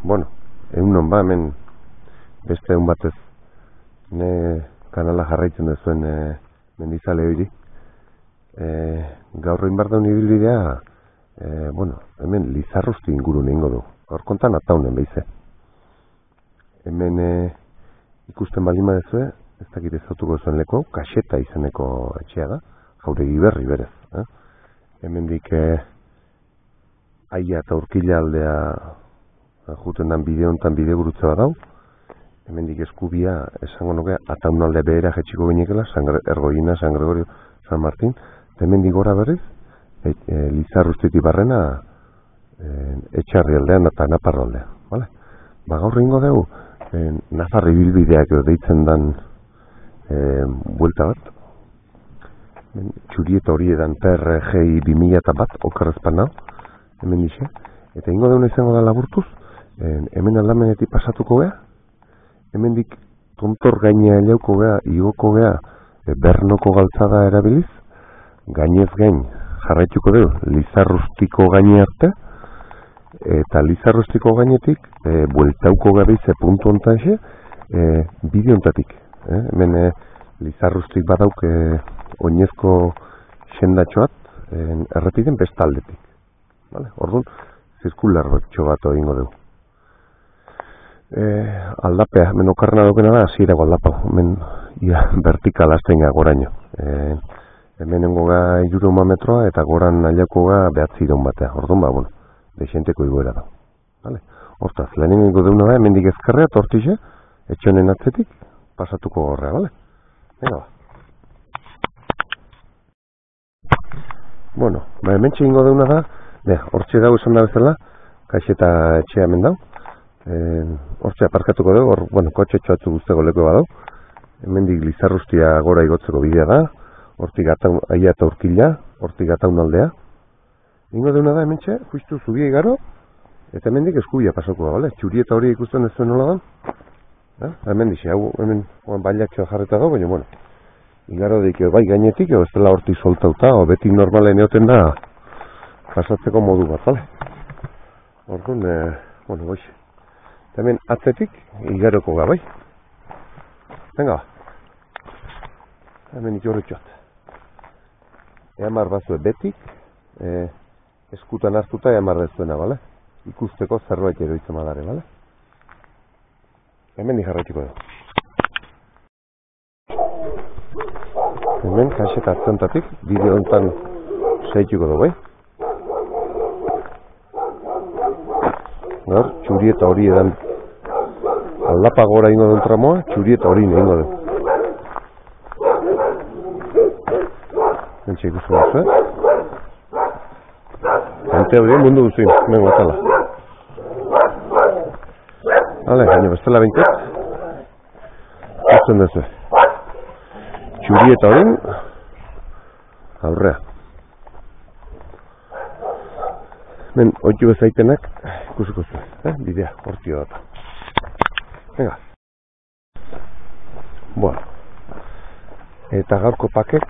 bueno, egunon ba, hemen beste egun batez ne kanala jarraitzen duzuen mendizale hori. Gaur egin behar daun ibilbidea, bueno, hemen Lizarrusti inguru nehingo du. Gaur kontan ataunen behize. Hemen ikusten balima dezue, ez dakit ezautuko zuen leko, Kaxeta izeneko etxea da, Jauregi Berri berez. Hemendik aia eta urkila aldea juten dan bide honetan bide gurutze bat dau. Hemendik eskubia esango nuke ataun alde behera jetxiko ginekela, Ergoina, San Gregorio, San Martin. Hemendik gora berriz, Lizarrustitik barrena etxarri aldean eta Naparro aldea. Vale? Ba gaur ingo dugu, Nafarri bilbideak deitzen dan buelta bat. Txurieta hori edan PRGI 2001 okerrezpan nau, hemen dixe. Eta ingo deuna izango da laburtuz, hemen aldamenetik pasatuko gea, hemendik tontor gainea eleuko gea, igoko gea, Bernoko galtzada erabiliz, gainez gain jarraituko dugu Lizarrustiko gaine arte, eta Lizarrustiko gainetik bueltauko gabize puntu ontan xe, bide ontatik. Hemen Lizarrustik badauk oinezko sendatxoat errepiden bestaldetik. Vale? Orduan, zirkular bat egingo dugu. Aldapea, hemen okarrena daukena da, hasierago aldapa, hemen vertikal aztenga goraino. Hemen engoga 300 metroa eta goran nailako ga 900 batea. Orduan, ba, bueno, deixenteko igoera da. Vale? Hortaz, lehenengo ingo deuna da, hemendik ezkerrea, tortixe, etxonen atzetik, pasatuko gorrea, vale? Venga, ba. Bueno, ba, hemen txingo deuna da, hortxe dago esan da bezala, Kaxeta etxea hemen dau. Hortxe aparkatuko dugu, bueno, kotxe txoatzu guzteko leko badau. Hemendik Lizarrustia gora igotzeko bidea da, hortik aia eta urkila, hortik ataun aldea. Ingo deuna da hemen txe, justu zubia igaro, eta hemendik eskubia pasako da, bale? Txurieta hori ikusten ez zuen nola da? Hemen dixe, hau hemen bailatxoa jarreta dago, baina, bueno, igaro dik bai gainetik, ez dela hortik soltauta, o beti normalen eoten da pasatzeko modu bat, bale? Orduan, bueno, goixe. Hemen atzetik, igaroko ga, bai? Venga, hemen ikorritxoat. Eamar bazue betik, eskutan hartuta eamar dezuena, bale? Ikusteko zerbait eroitzen badare, bale? Hemen jarraituko dugu. Hemen, Kaxeta atzentatik, bideo honetan zaituko dugu, bai? Gaur, Txurieta hori edan aldapa gora ingo duen tramoa, Txurieta hori ingo duen. Entxe ikusten duzu, Ante hori mundu duzin, nengo atala. Hale, baina bestela bintet. Ikusten duzu. Txurieta hori aurrea. Men, oitxu bezaitenak ikusiko zuen, bidea, hortio data. Venga. Bueno. Eta gaurko pakek,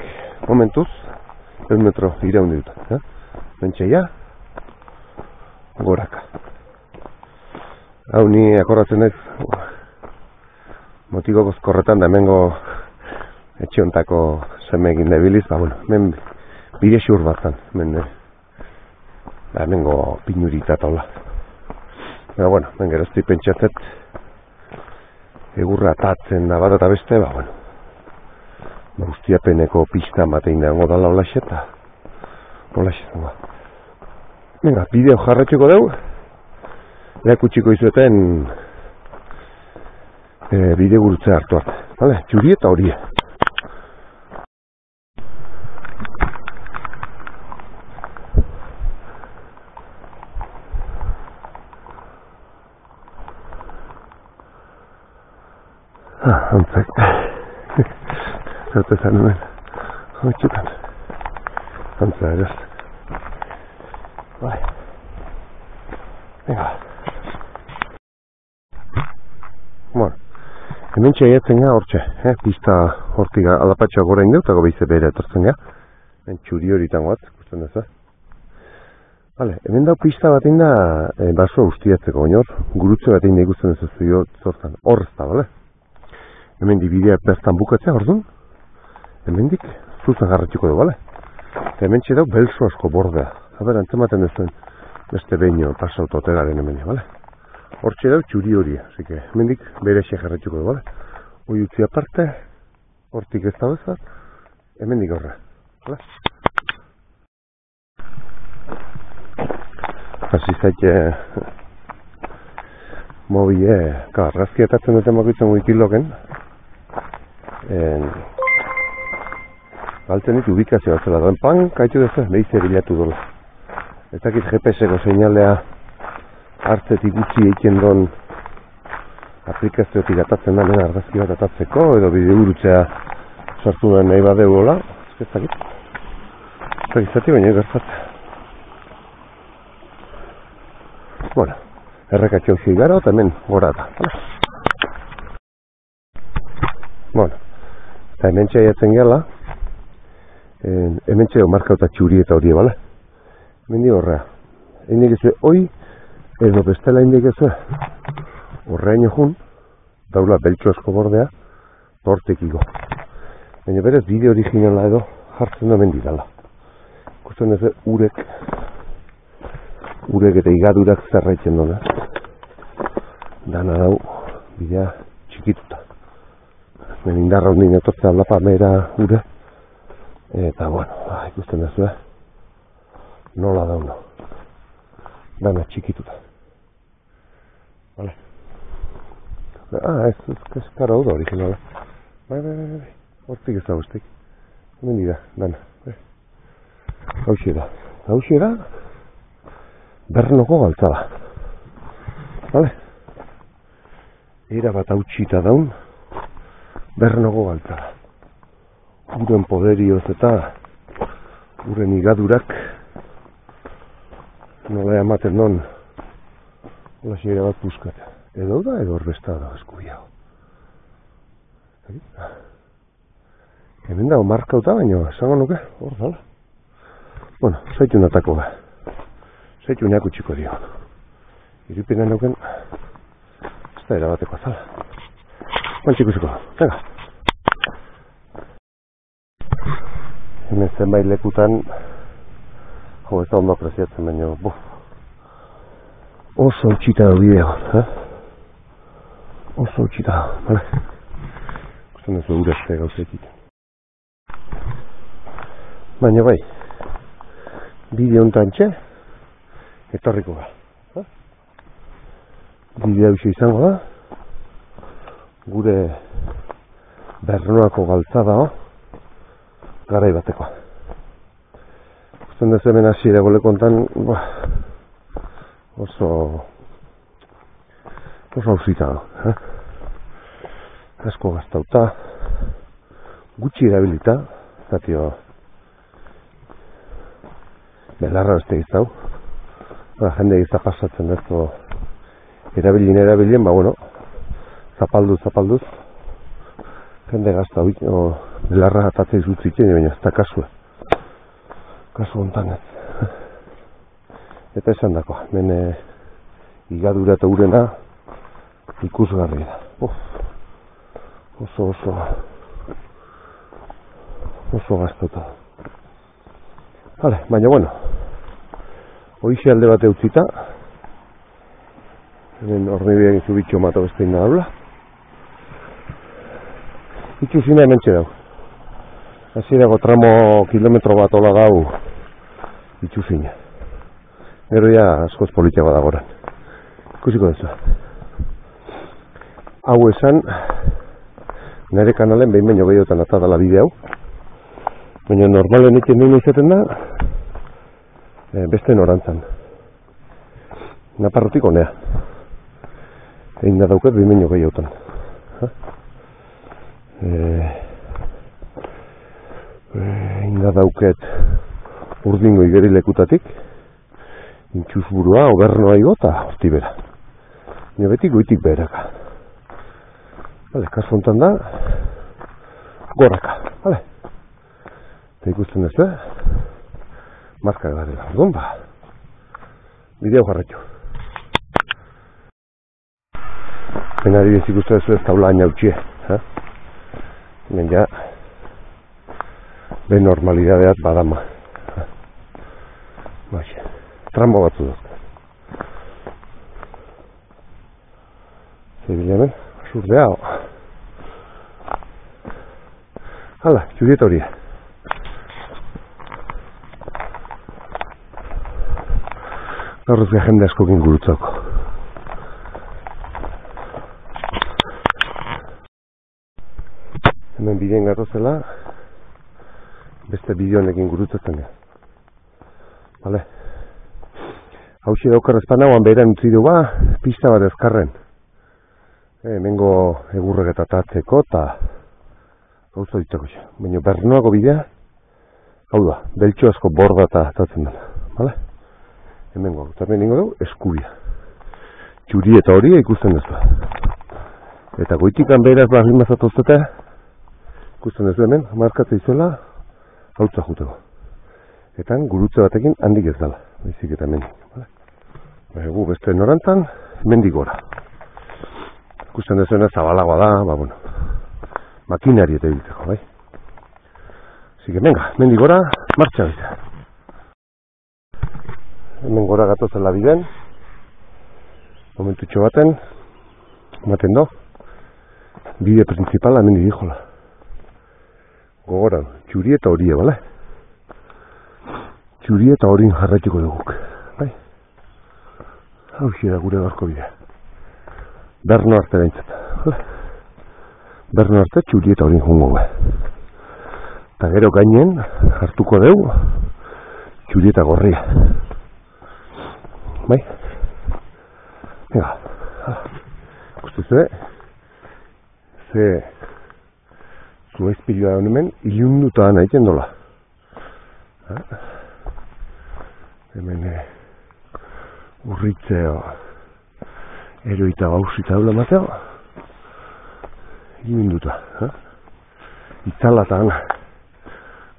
momentuz, 1 metro iraundi dut. Bentseia, goraka. Hau ni akorratzen ez, motiko bozkorretan da hemengo etxe hontako seme egin debiliz, ba, bueno, hemen bide xur bat zan, hemengo pinurita taula. Eta, bueno, hemen gerozti pentsatzet, egurra atatzen da bat eta beste, ba, bueno, guztiapeneko pista matein dago dala olaxe eta olaxe zango. Venga, bideo jarratxeko dugu, erakutsiko izueten bide gurutze hartu arte. Vale? Txurieta hori. Antzak. Zerte zan hemen. Hotxutan. Antzak eraz. Bai. Venga. Bueno. Hemen txaiatzen ga hortxe. Pista hortik alapatxoa gora indeu, eta gobe ize behera etortzen ga. Hemen txuri hori tangoat, ikusten duz. Hemen dau pista bat inda basoa ustiatzeko, baina hor, gurutze bat inda ikusten ez zuzio zortan. Hor ez da, bale? Hemen dibideak bertan bukatzea, orduan, hemen dik zuzen jarretxuko du, bale? Eta hemen txedau belso asko bordea. Haber, antzematen duzuen beste beino pasautotegaren hemen, bale? Hor txedau txuri horia, así hemen dik bere xe jarretxuko du, bale? Hoi utzi aparte, hortik ez da bezat, hemen dik horre, bale? Hasi zaite mobile, argazki atatzen duten bakoitzen wikilogen galtzen ditu ubikazio bat zela duen pan, kaitu dezu, behize bilatu dola. Ez dakit GPS-eko seinalea hartzetik gutxi eiken don aplikazioetik atatzen den argazki bat atatzeko, edo bideburutzea sartu den nahi badeu hola, ez dakit. Ez dakit zati baina gertatzea. Bueno, errekatxo hau gara, eta hemen gora da. Bueno, eta hemen txaiatzen gala, hemen txaio markauta txuri eta hori, bale? Hemen di horrea. Hemen egizue, hoi, edo bestela hemen egizue, horreaino jun, daula beltxo asko bordea, hortek igo. Baina berez, bide originala edo jartzen da hemen didala. Ikusten ez urek eta igadurak zerraitzen duna. Dana dau, bidea txikituta. Men indarra hundin etortzea lapa mera ure. Eta, bueno, ikusten dezu, nola dauna. Dana txikituta. Vale. Ez kara hau da originala. Bai. Hortik ez da guztik. Hemen dira, dana. Hauxe da. Bernoko galtzada. Vale? Era bat hautxita daun, Bernoko galtzada. Uren poderioz eta uren igadurak nola ematen non hola xeira bat buskat. Edo da, edo horbesta da eskubiago. Hemen dago markauta baino, esango nuke, hor dala. Bueno, zaitu natako da. Zaitu neako txiko dio. Iripinen nuken, ez da erabateko azala. Txikusiko, venga. Hemen zenbait lekutan, ez da ondo apreziatzen baino, oso utxita da bideo, oso utxita da, bale? Gusten ez urezte gauzetik. Baina bai, bideo ontan txe, etorriko da. Bidea hau izango da. Gure Bernoako galtzada garai batekoa. Gusten dez hemen hasiera golekontan oso hausita da. Asko gaztauta, gutxi erabilita, zatio belarra beste izau. Jende izan pasatzen dezko erabilien, bueno, zapalduz, jende gazta belarra atatzea izutzitzen, baina ez da kasua. Kasu hontan ez. Eta esan dako, hemen igadura eta urena ikusgarri da. Oso gaztauta. Baina, bueno, hoixe alde bate utzita, hemen hornebidean izu bitxo mato bestein da daula. Itxuzina hemen txedau. Hasierako tramo kilometro bat hola dau itxuzina. Gero ja askoz politiago da goran. Ikusiko dezu. Hau esan, nire kanalen behin baino gehiotan atadala bide hau. Baina normalen iken behin izaten da, beste norantzan. Naparrotik honea. Egin da dauket behin baino gehiotan. Egin da dauket urdingo igerilekutatik, intxuzburua, obernoa igota, horti bera. Nio beti goitik beheraka. Kasu hontan da, goraka. Eta ikusten ez da, marka gara dela. Orduan ba, bideo jarraitu. Hemen adibidez ikusten duzu ez taula hain hautxie. Hemen ja, be normalidadeat badama. Trambo batzu dut. Zebile hemen, asurdea. Hala, Julieta horia. Gaur ez jende askokin gurutzako. Hemen bidean gatozela, beste bideonekin gurutzatzen da. Bale? Hauxe daukar ezpanagoan beheran utzi du pista bat ezkarren. Hemengo egurrek eta tatzeko eta gauza ditzako xe. Baina Bernoako bidea, hau da, beltxo asko borda eta tatzen dela. Bale? Hemengo, eta hemen ingo dugu, eskubia. Txuri eta horia ikusten duzu. Eta goitikan beheraz bahin mazatozteta, ikusten duzu hemen, markatzea izuela, hautza juteko. Eta gurutze batekin handik ez dela. Baizik eta mendik. Gu beste norantzan, mendik gora. Ikusten duzuena zabalagoa da, bueno, makinari eta egiteko, bai? Así que, venga, mendik gora, martxa bita. Hemen gora gatozela biden, momentutxo baten, ematen do, bide principala hemen dijola. Gogoran, txuri eta horie, bale? Txuri eta horin jarraituko duguk, bai? Hau da gure gaurko bidea. Berno arte behintzat, bale? Berno arte txuri eta horin jungo bai. Eta gero gainen hartuko dugu txuri eta gorria. Bai? Venga, ikustu ze zu espirioa da hemen ilunduta nahiten dola. Hemen urritzeo eroita gauzita daula mateo ilunduta. Itzalatan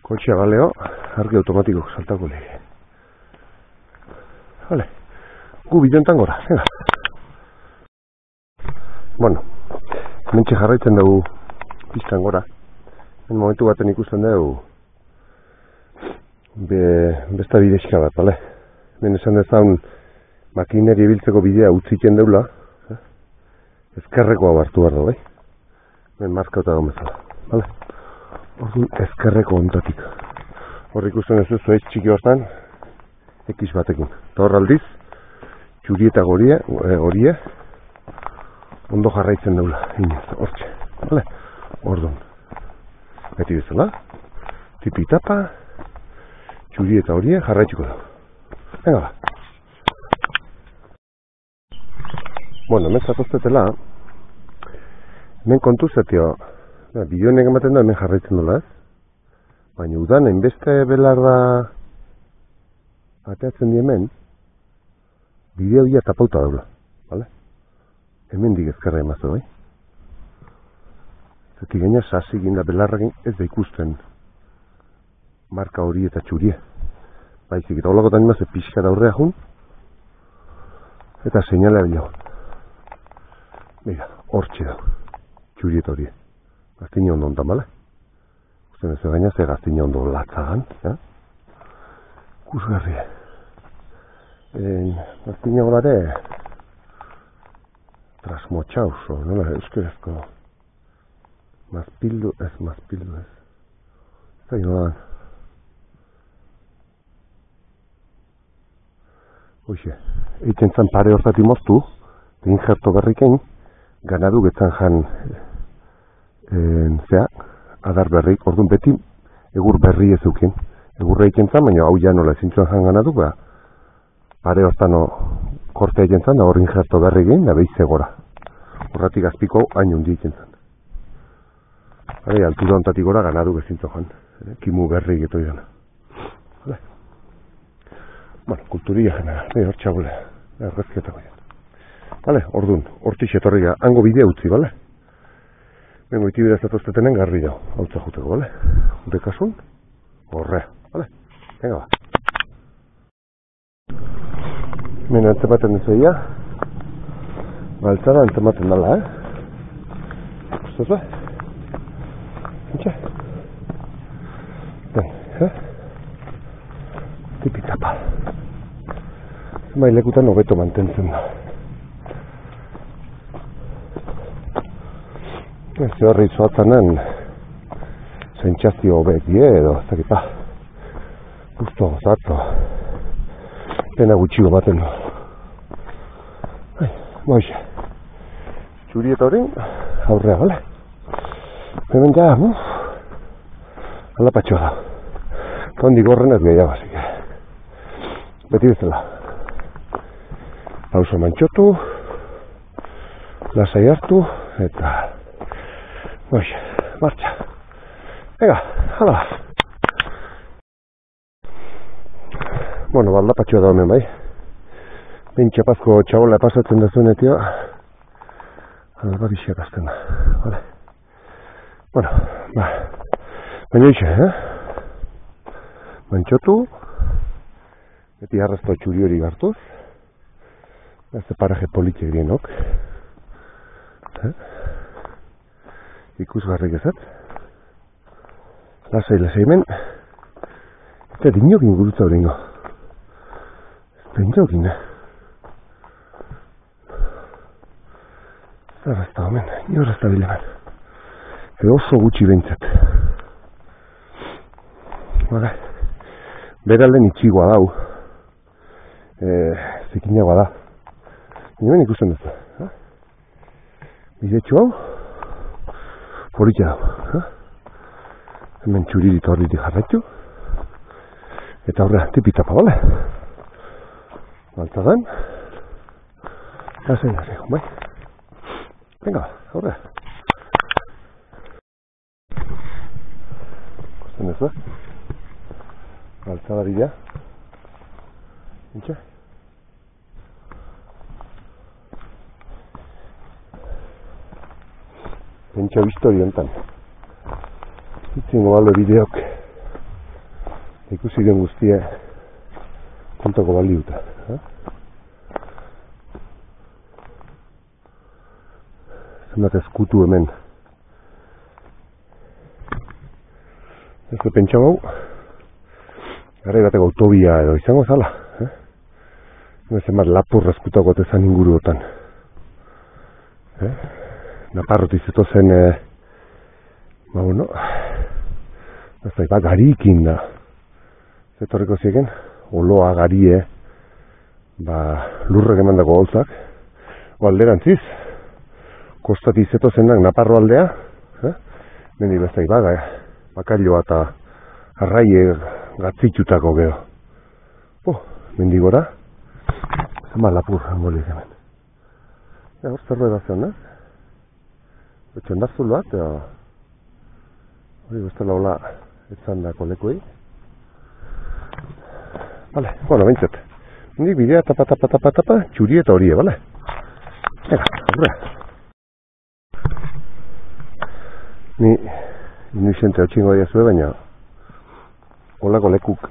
kotxea galeo argi automatikok saltako lege. Vale. Gu bidontan gora, venga. Bueno, mentxe jarraitzen dugu pistan gora. En momentu baten ikusten dugu besta bidezka bat, bale? Ben esan dezan makineri ebiltzeko bidea utziken deula, ezkerrekoa hartu behar du, bai? Ben markauta gomezala, bale? Orduan ezkerreko ontatik. Hor ikusten ez zuez txiki hortan, X batekin. Eta hor aldiz, txuri eta horie, ondo jarraitzen deula, inez, hortxe, bale? Orduan, beti bezala, tipi-tapa, txuri eta horie jarraituko dugu. Venga ba. Bueno, hemen zatoztetela, hemen kontu zetio, bideonek ematen da hemen jarraitzen dula, ez? Baina udan, enbeste belarda ateatzen di hemen, bideo ia tapauta daula, bale? Hemen dik ezkerra emazu, bai? Zeti gaina sasikin da belarrakin ez da ikusten marka hori eta txurie. Baizik, eta holakotan imaz pixka da horrea jun, eta seinalea bilo. Mira, hortxe da, txurie eta horie. Gaztina ondo ontan, bale? Usten ez gaina ze gaztina ondo latzagan, kusgarri. Gaztina horare trasmotxaus, nola euskerazko mazpildu ez. Zai nola. Hoxe, eitzen zan pare hortati moztu, egin jerto berrikein, ganadu getzan jan adar berrik, orduan beti egur berri ez eukin. Egurra eitzen zan, baina hau ja nola ezintzuan jan ganadu, pare hortano kortea eitzen zan, da horrin jerto berrikein, da behize gora. Horratik azpiko hain hundi eitzen zan. Altura ontatik gora ganadu gezintzo jan, kimu berri geto izan. Bueno, kulturia jena, hor txabule, errezketako jan. Vale, orduan, hortix etorriga, hango bidea utzi, bale? Bengo iti bidea zatoztetenen garri jau, hautza juteko, bale? Hute kasun, horrea, bale? Venga ba. Hemen antzematen duzuia. Baltzara antzematen dala, Ustuz ba? Entxe? Tipitapa. Zenbait lekutan hobeto mantentzen da. Ez horri zoatzanen zentxazio hobekie edo, ez dakipa. Gusto gozatzo. Pena gutxiko baten du. Moixe. Txuri eta hori aurrea, bale? Hemen ja, alapatxoa da. Tondi gorren ez gehiago, así que beti bezala. Pauso mantxotu, lasai hartu, eta moixe, martxa. Ega, hala. Bueno, aldapatxoa da honen bai. Behin txapazko txabola pasatzen da zuenetio, alababixak azten da, vale? Bueno, ba, baina ixe, Mantxotu, beti arrasto txuri hori gartuz, ez paraje politxek dienok, ikusgarrik ezat, lasai hemen, eta dinokin gurutza horrengo, ez dinokin, Arrasta homen, nio arrasta bileman. Edo oso gutxi behintzat. Bale. Beralen itxigoa dau. Zikinagoa da. Hemen ikusten duzu. Bidetxo hau, politxa dau. Hemen txuririt horritik jarraitu. Eta horre, tipitapa, bale? Baltzadan. Lasai, bai? Venga, aurre. Ikusten duzu, Baltzadaria. Entxe? Pentsa histori honetan. Itzingo balde bideok. Ikusi den guztia kontako baliuta. Zenbat eskutu hemen. Ez da pentsa gau, gara bateko autobia edo izango zala. Zenbat lapurra eskutako tezan inguruotan. Naparrotik zetozen, ba bueno, ez da, garikin da. Zetorreko zieken, oloa garie, ba lurrek emandako gauzak, o alderantziz, kostati zetozenak Naparro aldea, mendi bezai baga, bakailoa eta arraie gatzitutako geho. Mendi gora, zema lapur hangolik hemen. Hor zerbait da zeon, Txondazul bat, hori bestela hola etzan dako lekuei. Bale, bueno, bintzat. Nik bidea tapa, txuri eta horie, bale? Ega, horre. Ni inuxente hau txingo diazue, baina holako lekuk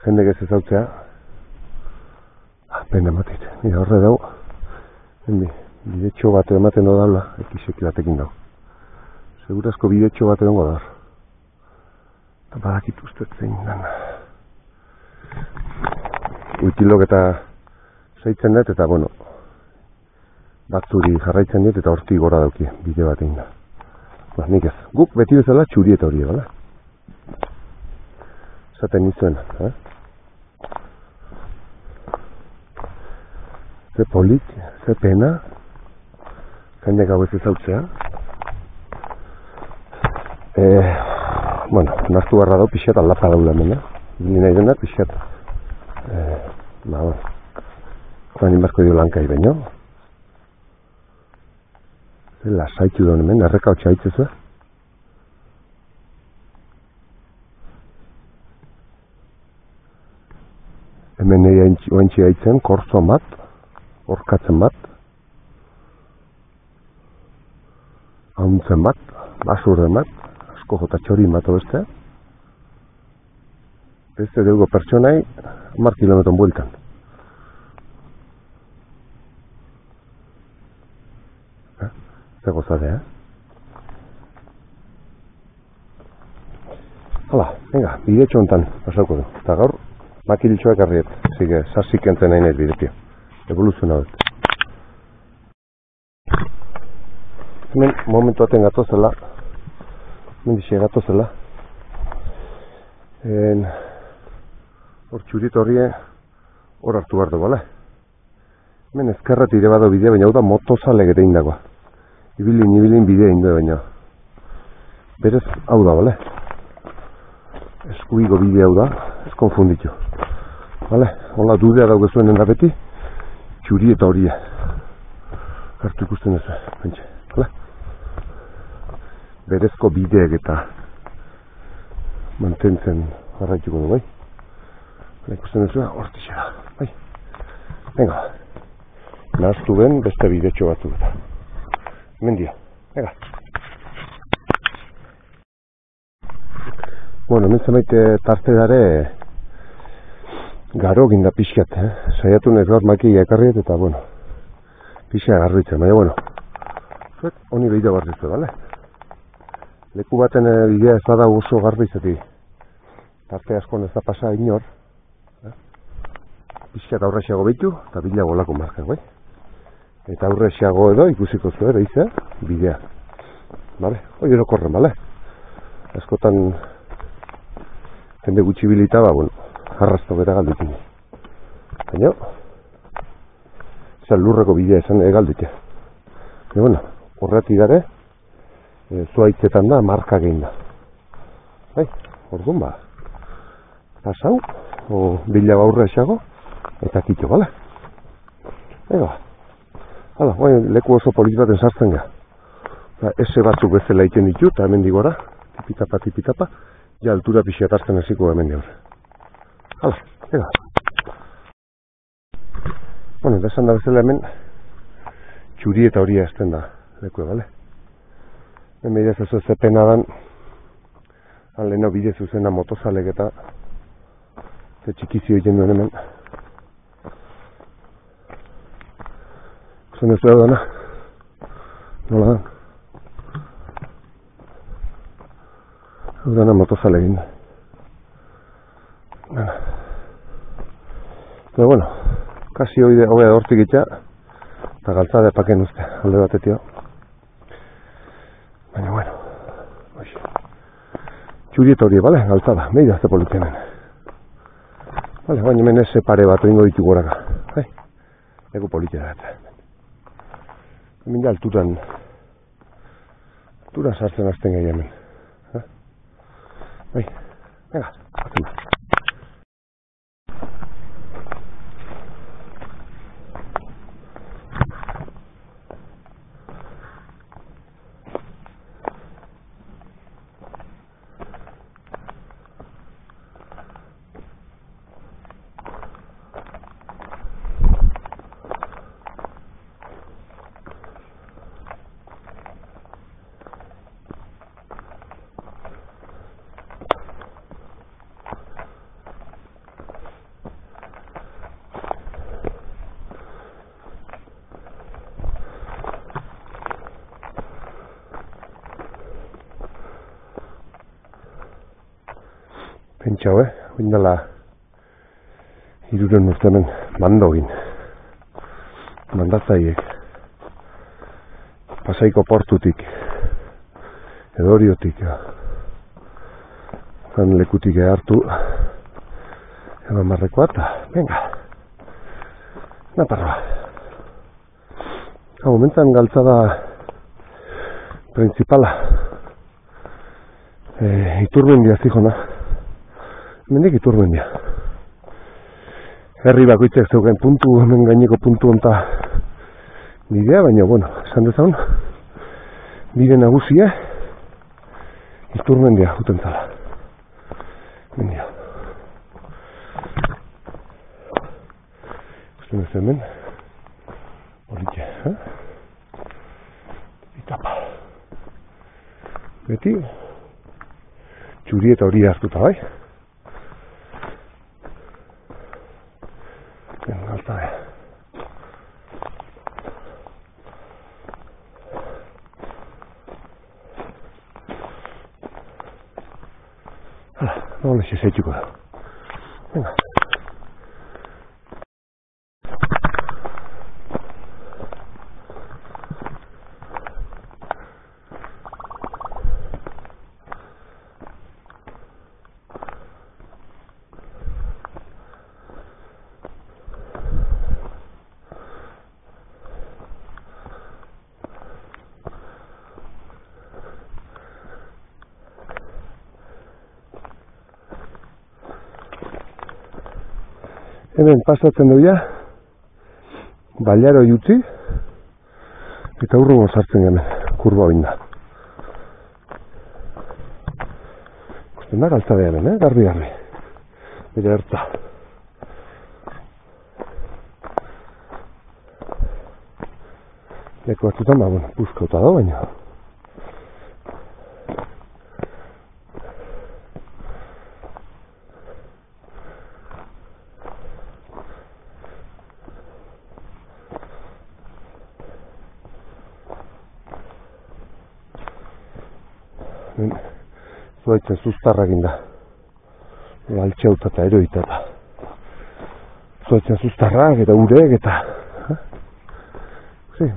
jendek ez ezautzea pena matit. Ni horre dau, bidetxo bat ematen dodala, ekisek batekin dau. Segurazko bidetxo bat egongo dar. Eta badakit ustez zein dan. Uitilok eta saitzen dut, eta bueno, batzuri jarraitzen dut, eta horti gora dauki, bide bat egin da. Nik ez, guk beti bezala txuri eta hori, bala? Zaten nizuen, Ze polit, ze pena, kainak hau ez ezautzea. Bueno, nartu barra dau pixat aldapa daula hemen, Bili nahi dena pixat. Joan inbarko dio lankai baino. Zela saitu da hemen, erreka hotxa haitzezu. Hemen nahi oentxi haitzen, korzo bat, orkatzen bat, hauntzen bat, basurden bat, asko jota txorin bat obestea. Beste dugu pertsonai, 10 kilometron bueltan. Ze gozade, Hala, venga, bidetxo hontan pasauko du. Eta gaur, makilitxoak arriet. Zige, sasik entzen nahi nahi bidetio. Evoluziona dut. Hemen, momentu aten gatozela. Mendixe gatozela. Hor txurit horrie, hor hartu behar du, bale? Hemen ezkerrat ire bado bidea, baina hau da motozale gete indagoa. Ibilin bidea indu baina. Berez, hau da, bale? Eskubigo bidea hau da, ez konfunditu. Bale? Hola, dudea daugezuenen da beti, txuri eta horia. Hartu ikusten ez, pentsa. Bale? Berezko bideak eta mantentzen jarraituko du, bai? Ikusten ez, hortixe da, bai? Venga, nahaztu ben beste bidetxo batzu eta. Mendia, venga. Bueno, hemen zenbait tarte dare garo ginda pixkat, saiatu nes gaur makia ekarriet eta, bueno, pixka garritzen, baina, bueno, zuek honi behida barrizu, bale? Leku baten bidea ez bada oso garbi zeti tarte askon ez da pasa inor, pixkat aurrexeago behitu eta bilago lako markak, bai? Eta aurrexeago edo ikusiko zuen, behize, bidea. Bale? Hoi erokorren, bale? Askotan jende gutxi bilita, bueno, arrasto bera galditin. Baina, lurreko bidea esan galditea. Baina, bueno, horreti dare, zuaitzetan da, marka gehin da. Bai, orduan ba, pasau, bila baurra esago, eta kito, bale? Ega, hala, leku oso polit baten sartzen ga. Ese batzuk bezala iten ditu, eta hemen digora, tipitapa, ja altura pixiatartzen hasiko hemen dior. Hala, ega. Bueno, eta esan da bezala hemen, txuri eta horia esten da, lekue, bale? Hemen bidez ez ez zepena dan, aleno bidez zuzena motozalek eta ze txikizio egin duen hemen. Zen ez behar dana, nola dan? Hau dana motozale egin. Pero bueno, kasi hoi da hortik itxa, eta galtzade paken uste, alde batetio. Baina bueno, txurieta hori, bale, galtzada, mehi dazte polutianen. Bale, baina hemen ese pare bat oingo ditu goraka. Ego politia da. Hemen ja alturan sartzen azten gai hemen. Bai, venga, hazen da. Pentsau, oindala hiruren urtemen mandogin. Mandatzaiek. Pasaiko portutik. Edoriotik. Zan lekutik hartu. Eman marrekoa eta, venga. Naparroa. Hau, momentan galtzada principala. Iturbendia zihona. Mendik iturbendia. Herri bakoitzek zeugen puntu, hemen gaineko puntu onta bidea, baina, bueno, esan dezaun, bide nagusia iturbendia juten zala. Mendia. Usten ez hemen, horitxe, itapa. Beti, txuri eta hori hartuta, bai? Hola, se zaituko da. Venga. Hemen pasatzen duia, bailaroi utzi, eta urrungo sartzen hemen, kurba oinda. Ikusten da galtzadea hemen, garbi. Bide ertza. Leku batzutan, buskauta da baina. Zuaitzen zuztarrak inda. Altxauta eta eroita eta. Zuaitzen zuztarrak eta urek eta.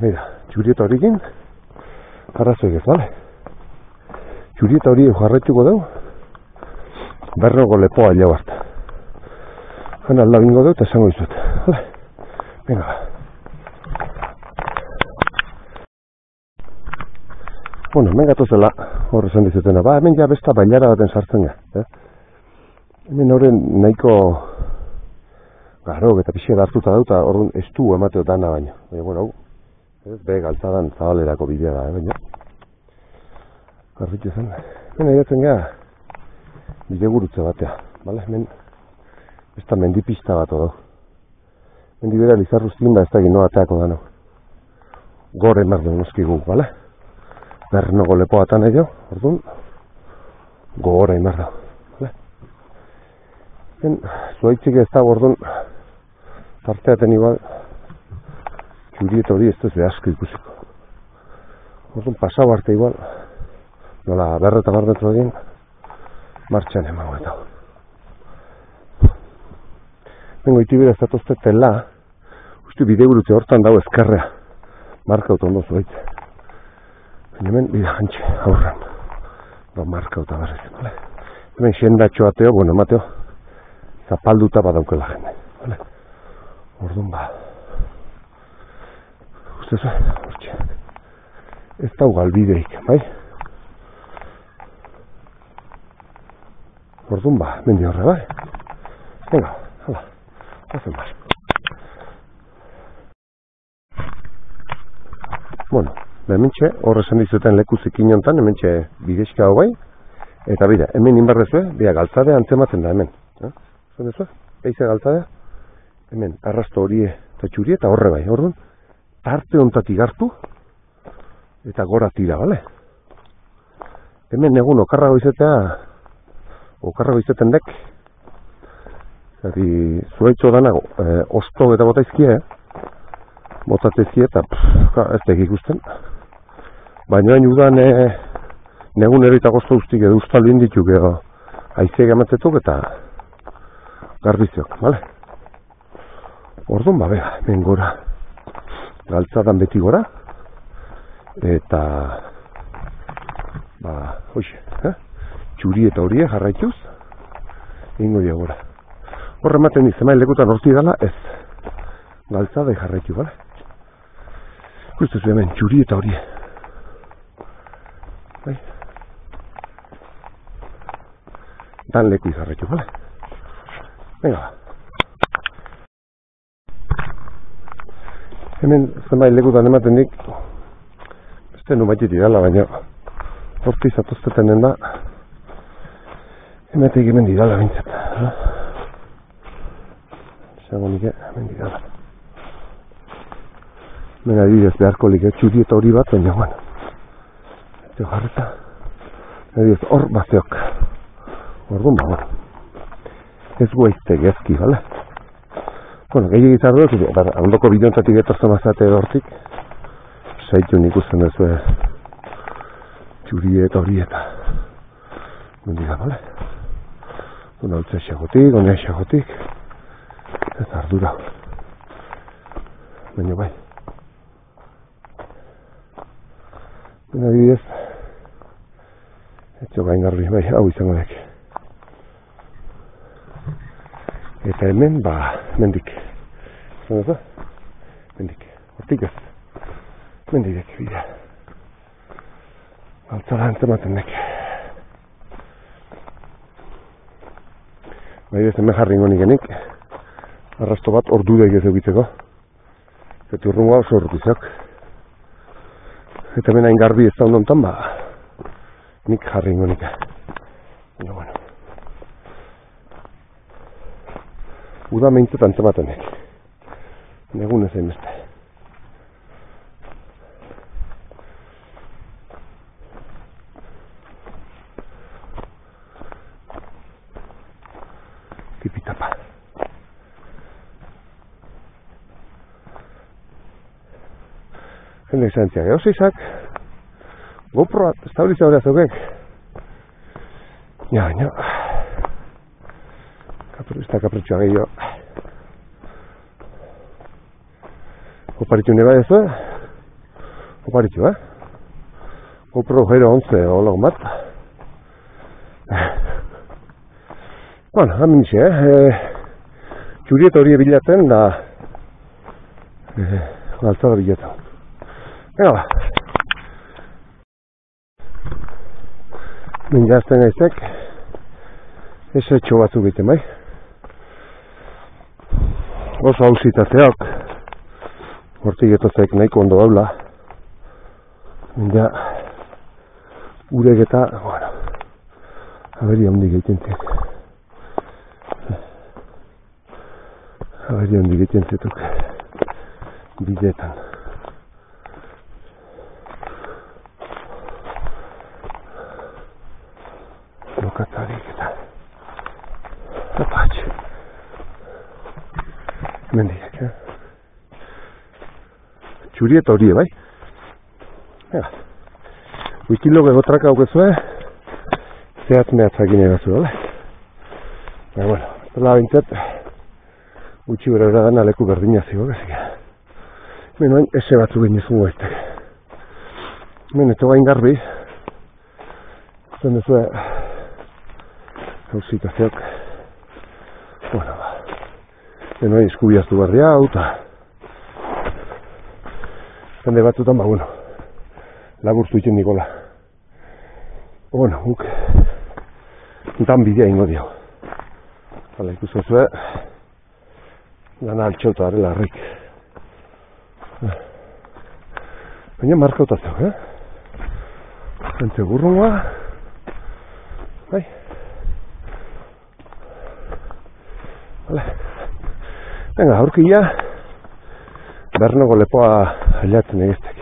Mira, txurieta horikin. Arrazoik ez, bale? Txurieta hori jarraituko dugu. Bernoko lepoa jau harta. Han alda bingo dugu eta esango izut. Bale? Venga, ba. Bueno, hemen gatozela, hor esan dizutena, hemen ja besta bailara baten sartzen ga. Hemen horren nahiko garok eta pixera hartuta dauta, orduan ez du emateo dana baino. Baina, bueno, hau, be galtzadan zabalerako bidea da, baina. Garritu zen. Hemen aiatzen ga, bide gurutze batea, bale? Hemen, ez da mendipista bat odo. Mendibera Lizarrustin ba ez da gino ateako dano. Gore emardu noski guk, bale? Bernoko lepoatan edo, orduan, gogora imar da. Zuaitzik ez da, orduan, tarteaten igual, txurieta hori ez da ze asko ikusiko. Orduan, pasau arte igual, nola berreta metro egin, martxan emango eta. Bengo itibera ez datozte tela, uste bide gurutze hortan dago ezkerrea, marka ondo zuaitze. Hemen, bida jantxe, aurran. Marka eta barrezen, bale? Hemen xendatxo ateo, bueno, mateo, zapalduta badaukela jende, bale? Orduan ba. Uste zuen, hortxe. Ez da galbideik, bai? Orduan ba, mendi horre, bai? Venga, hala, hazen bar. Bueno. Hementxe, hor esan dizuten leku zikin hontan, hementxe bidezka hau bai, eta bida, hemen inbarrezue, bida galtzadea antzematzen da hemen. Zuen dezue? Eize galtzadea, hemen arrasto horie eta txurie eta horre bai, orduan, tarte hontatik hartu, eta gora tira, bale? Hemen egun okarrago izeten dek, zati zuaitzo danago, osto eta botaizkie, botatezkie eta ez tegik ikusten. Baina hain udan negun erita gozto ustik edo ustal indituk edo aizeak amatzetuk eta garbiziok, bale? Orduan ba, bega, hemen gora galtzadan beti gora eta ba, hoxe, txuri eta horie jarraituz ingo dia gora. Horre ematen izemai lekutan horti dala ez galtzada jarraitu, bale? Guztezu hemen, txuri eta horie. Bai. Dan leku izarretu, bale? Venga. Hemen zenbait lekutan ematen dik, beste numaitit idala, baina horti zatozteten den da, emetek hemen didala bintzat. Esango nike, hemen didala. Hemen adibidez beharko like txuri eta hori bat, baina, bueno. Teo jarreta, hor bazeok, orduan ba, ez guaizte gezki, bale? Bueno, gehi egizar dut, ondoko bideontatik etorzen bazate hortik, saitu nik usten duzu txuri eta hori eta mendiga, bale? Una utza xagotik, onea xagotik. Eta ardura. Baina bai. Baina adibidez. Etxo gain garbi, bai, hau izango dek. Eta hemen, mendik. Zena mendik. Hortik ez. Mendik bidea. Altzara antzematen nek. Bai ez hemen jarri ingo nikenik. Arrasto bat ordu daik ez egiteko. Eta urrungoa oso urrutizak. Eta hemen hain garbi ez da ondontan, nik jarri ingo nik. Baina, bueno. Uda meintzat antzematen nek. Negun ez egin beste. Tipitapa. Jende izan ziak, eusizak GoProa estabilizadora zeukek. Ja, baina ez da kapritxoa gehiago. Oparitxu neba ez da? Oparitxu, GoPro 011 olagun bat. Bueno, hamin ixe, txurieta hori bilatzen da altzara bilatzen. Venga, Minjazten gaizek ez etxo batzuk egiten bai. Oso hausitazeak hortik etozek nahiko ondo daula. Minja urek eta, bueno, aberi handik egiten zek. Aberi handik egiten zetuk bideetan. Lokatzarik eta apatxe mendiak, txurieta horie bai. Wikilog egotraka aukezue zehatz mehatzakin egazu dole. Bueno, zela bintzat gutxi bera dana leku berdina zigo gazik. Hemen ese batzu behin izungo eztek. Hemen eto gain garbi zen duzue hausitazioak, bueno, denoi eskubiaztu barri hau, eta jende batzutan, bueno, laburtu iten nikola. Bueno, guk dan bidea ingo dio. Hala, ikusozue, gana altxauta arela harrik. Baina markautazio, Zentze gurrungoa, bai. Venga, aurkia Bernoko lepoa ailatzen egiztek.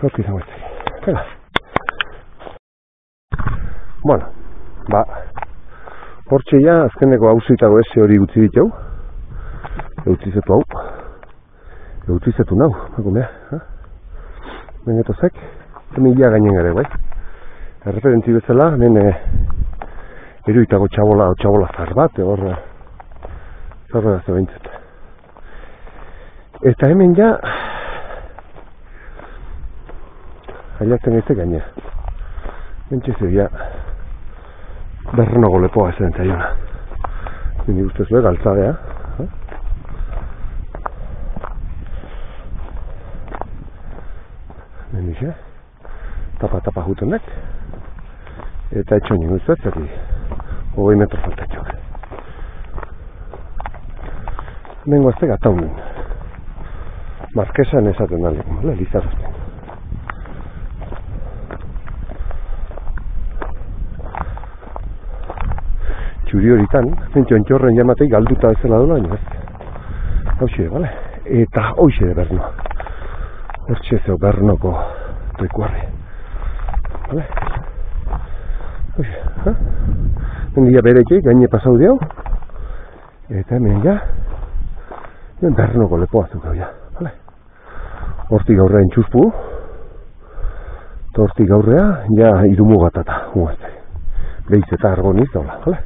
Aurki izango eztek. Venga. Bueno, hortxe ja azkeneko hausitago ese hori utzi ditu. Eutzizetu hau. Eutzizetu nau, makumea. Benetozek, hemen gainen gara, bai. Erreferentzi bezala, hemen eruitago txabola zar bat, horra zorra da behintzat. Eta hemen ja ailatzen egizte gainea. Mentxezio ja Bernoko lepoa ezen zaiona. Nini guztezue galtzadea. Nenixe. Tapa juten dek. Eta etxo nien guztuet, zati 20 metro faltatxok. Nengo azte gataunen. Markesan esaten da leku, Lizarrazten. Txuri horitan, mentxo entxorren jamatei galduta bezala dola, baina ez. Hauxe, bale? Eta hoxe de Berno. Hortxe zeo Bernoko rekuarri. Bale? Hauxe, mendia berekei gaine pasau diau. Eta hemen ja Bernoko lepoa zukau ja. Bale? Hortik aurrea entxuzpu. Eta hortik aurrea ja irumugatata. Behiz eta argoniz daula. Bale?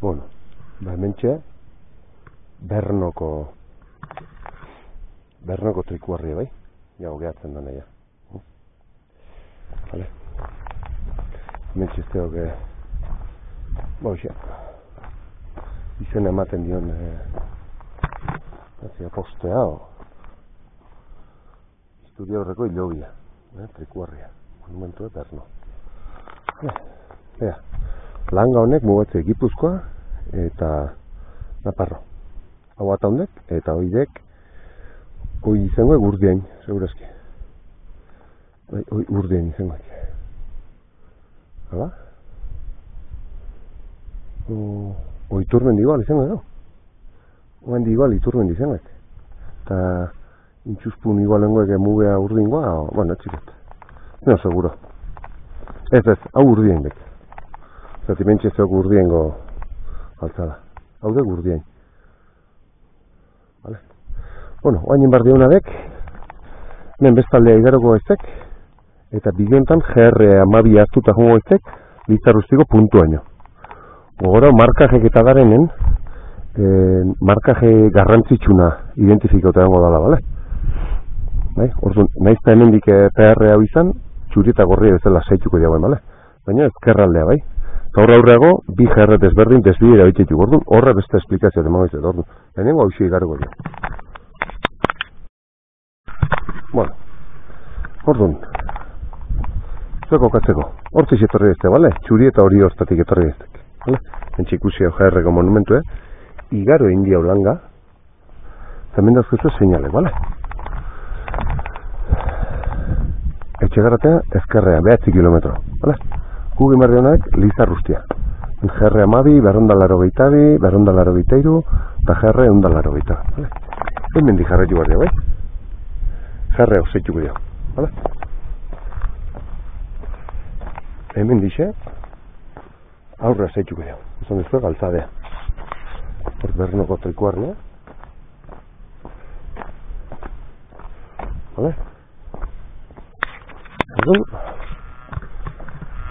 Bueno, hementxe Bernoko trikuarria bai, jau gehatzen da naia. Vale. Hementxe ez teok izen ematen dion postea estudio horreko hilobia, trikuarria, monumentu Berno. Langa honek mugatze Gipuzkoa eta Naparro. Hau eta honek eta hoidek hoi izangoek Urdiain, segurazki. Hoi Urdiain izangoek. Hala? Iturmendi igual izango edo. Oendi igual Iturmendi izangoek. Eta intxuspun igualengoek mugea Urdingoa, bueno, txiket. No, seguro. Ez, hau Urdiain dek. Zati mentxe zeok Urdiengo altzada. Hau dek Urdiain. Vale. Bueno, oainen bar diona dek, hemen bestaldea igaroko eztek, eta bidiontan GR12 hartuta jongo eztek, Lizarrustiko puntuaino. Gogora, markajek eta garenen, markaje garrantzitsuna identifikauta dago dala, bale? Bai, orduan, naizta hemendik PR hau izan, txuri eta gorria bezala saituko diagoen, bale? Baina ezkerraldea, bai? Gaur aurreago, bi GR desberdin desbidera bitetik, orduan, horre beste esplikazioa demango izan, orduan. Lehenengo hau igarriko dira. Bueno, orduan, zueko katzeko, hortziz etorri ezte, bale? Txuri eta hori hortatik etorri eztek, bale? Entxe ikusi hau GR-ko monumentu, igaro india ulanga, zamendazko seinale, bale? Etxegarratea ezkerrea, 9 kilometro, bale? Gugi merdionak Lizarrustia. GR12, 282, 283, eta GR180, bale? Hemen di jarraitu bat bai? GR hau zeituko dio, bale? Hemen dixe, aurra zeituko dio. Izan dizuek altzadea. Hor Bernoko trikuarria. Bale?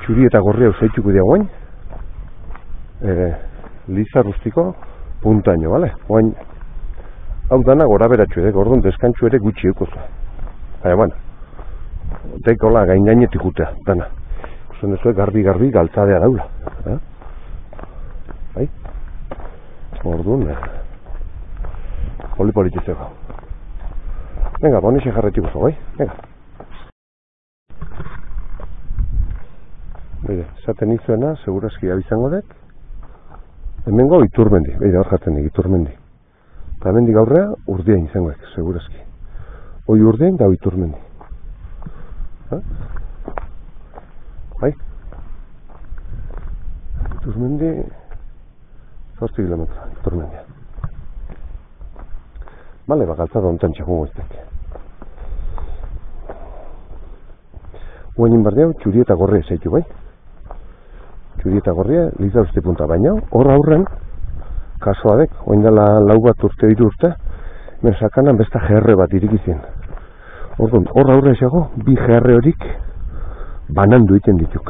Txuri eta gorria usaituko dia guain. Lizarrustiko puntaino, bale? Guain, hau dana gora beratxu edek, orduan deskantxu ere gutxi eukozu. Baina, bueno, dekola gain-gainetik gutea, dana. Usen dezuek garbi-garbi galtzadea daula. Bai? Orduan, poli-politizeko. Venga, bonixe jarretiko zo, bai? Venga. Beide, esaten izuena, segurazki abizango dek. Hemengo Iturmendi, beide hor jatzen dik, Iturmendi. Eta hemendik aurrea, Urdiain izangoek, segurazki. Hoi Urdiain da Iturmendi. Bai? Iturmendi, 8 kilometra, Iturmendia. Bale, bagaltza da ontan txakungo eztek. Guainin bardeau, txuri eta gorria zaitu, bai? Txuri eta gorria, Lizarrusti punta, baina hor aurren, kasoa dek, oin dela lau bat urte, 3 urte, mensakanan besta GR bat irikizien. Orduan, hor aurre esago, bi GR horik banandu iten dituk.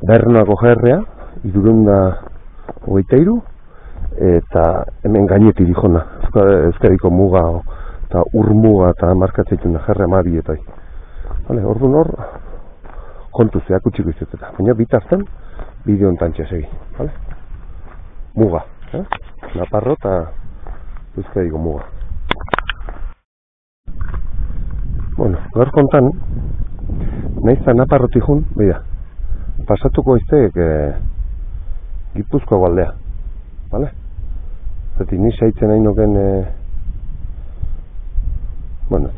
Bernoako GR-a, 323, eta hemen gainetik dijona, Euskadiko muga, eta urmuga, eta markatzeitun da, GR12 eta vale, orduan hor, kontu zeak utxiko izutzeta. Baina bitartzen, bideo ontantxe segi. Vale? Muga. Naparro eta Euskadiko muga. Bueno, gaur kontan, nahiz Naparro tijun, beida, pasatuko izteek Gipuzkoa gualdea. Vale? Zati ni saitzen nahi noken, bueno,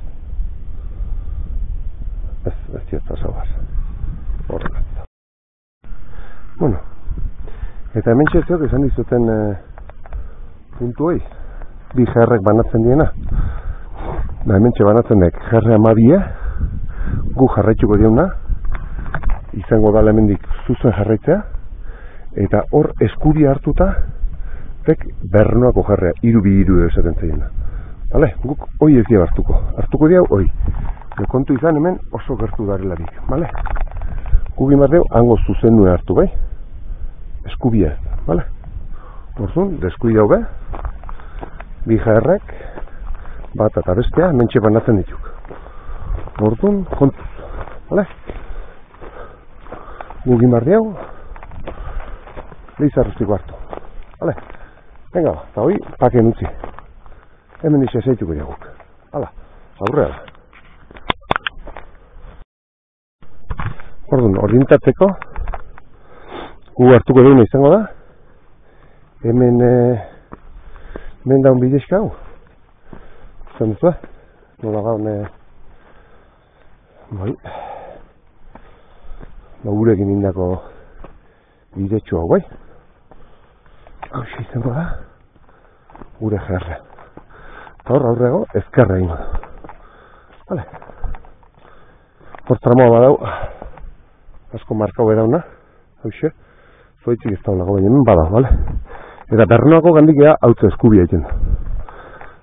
ez diotza zaubaz. Horrela. Bueno, eta hemen txeziok esan dizuten puntu hoi, bi GR-ek banatzen diena. Hemen txe banatzen dek GR12, gu jarraituko diona, izango da hemendik zuzen jarraitzea, eta hor eskuri hartuta, dek Bernoako GR-a, 3-2 esaten zeiena. Vale, guk hoi ez dia hartuko diau hoi. Kontu izan hemen oso gertu darelarik, vale? Gugi mardeu, hango zuzen nuen hartu, bai? eskubia, bale? Orduan, deskuida hobe, bi jaerrak, bat eta bestea, mentxe banatzen dituk. Orduan, kontuz, bale? Gugin barri hau, lizarrustiko hartu, bale? Venga, eta hoi, paken utzi. Hemen dixe zeituko jaguk. Hala, aurrera. Orduan, orientatzeko, gu hartuko duguna izango da. Hemen daun bidezka hau. Zan duzu, nola gaun, gurekin indako bidetxu hau, bai? Hau izango da, gure jarra. Eta hor aurrego, ezkerra ingo da. Vale. Hor tramoa badau, asko markau edauna, hauxe, zoitzik ez daulago, baina hemen badau, vale? Eta bernoako gandikea hautze eskubia egiten du.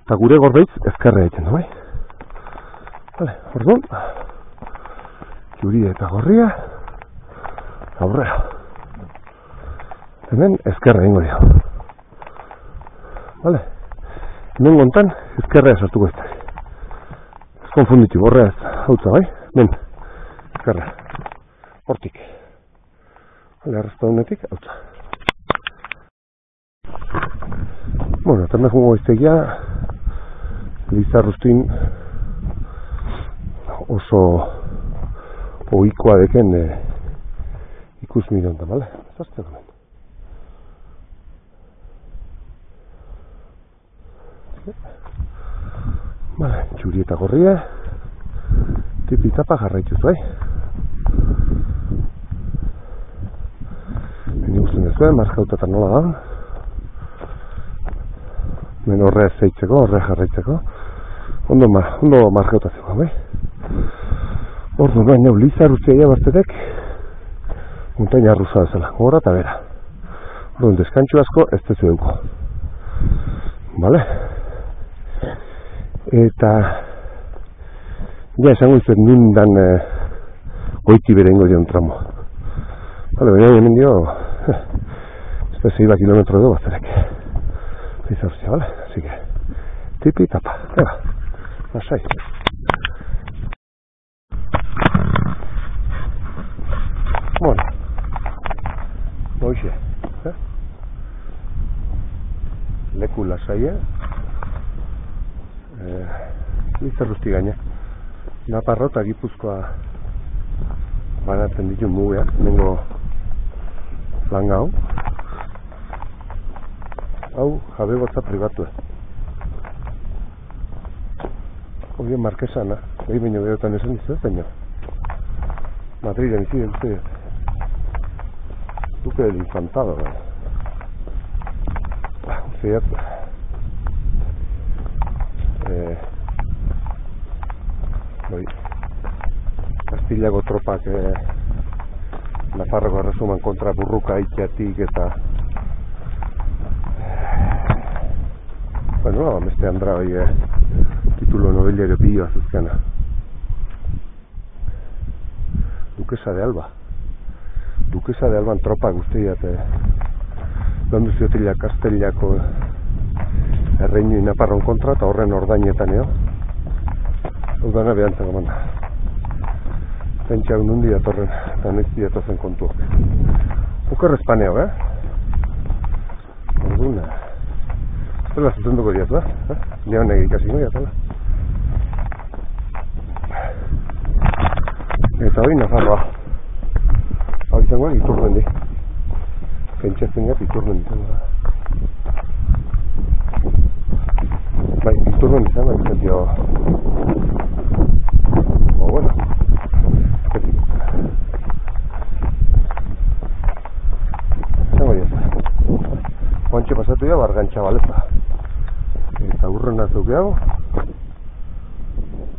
Eta gure gorbeitz ezkerra egiten du, bai? Vale, orduan, juria eta gorria, aurrera. Hemen ezkerra ingo dio. Vale? Hemen gontan ezkerra sartuko ez da. Ez konfunditu, horrea ez hautza, bai? Men, ezkerra. Hortik. Hale, arrasta honetik, hautza. Bueno, eta hemen jungo iztegia Lizarrustin oso ohikoa deken ikus midonta, bale? Zazteko hemen. Vale, txuri eta gorria tipi-tapa jarraituz, bai? Beni guztien ez duen, markautatan nola da. Men horrea zeitzeko, horrea jarraitzeko. Ondo markautatzeko, bai? Ordu nahi neu Lizarrustia jabartetek montaina arruza dezela, gora eta bera. Orduan, deskantxu asko ez tezu duko. Vale? Eta ja esango izuen nindan goiti bere ingo dion tramo. Vale, baina hemen dio ez da 6 kilometro edo bazterek. Lizarrustia, vale? Así que tipi tapa, eba, lasai. Bueno, hoxe, leku lasaia. Lizarrusti gaina. Naparro eta Gipuzkoa banatzen ditu mugeak, nengo langa hau. Hau, jabegotza pribatua. Hori markesana, behin baino behotan esan dizu, baina Madrilen izi dut. Duque del Infantado, Fiat. Kastillako tropak Nafarroko erresuman kontra burruka itiatik eta bueno, beste andra hori titulo nobiliario pilo azuzkana. Duquesa de Alba. Duquesa de Alban tropa guztiak dondu ziotila Kastellako erreinu Nafarron kontra eta horren ordainetan eo. Udana behantzako manda. Pentsa nundi datorren, eta nezti datozen kontuak. Oker espaneo, Orduna. Zela zuzenduko diat, Neon egi ikasi goia, zela. Eta hori Nafarroa. Hau izango Iturmendi. Pentsatzen gat Iturmendi izango da. Bai, Iturmendi izango izatio. O bueno. Kontxe pasatu ya Bargantxa baleta. Eta urrena zeukeago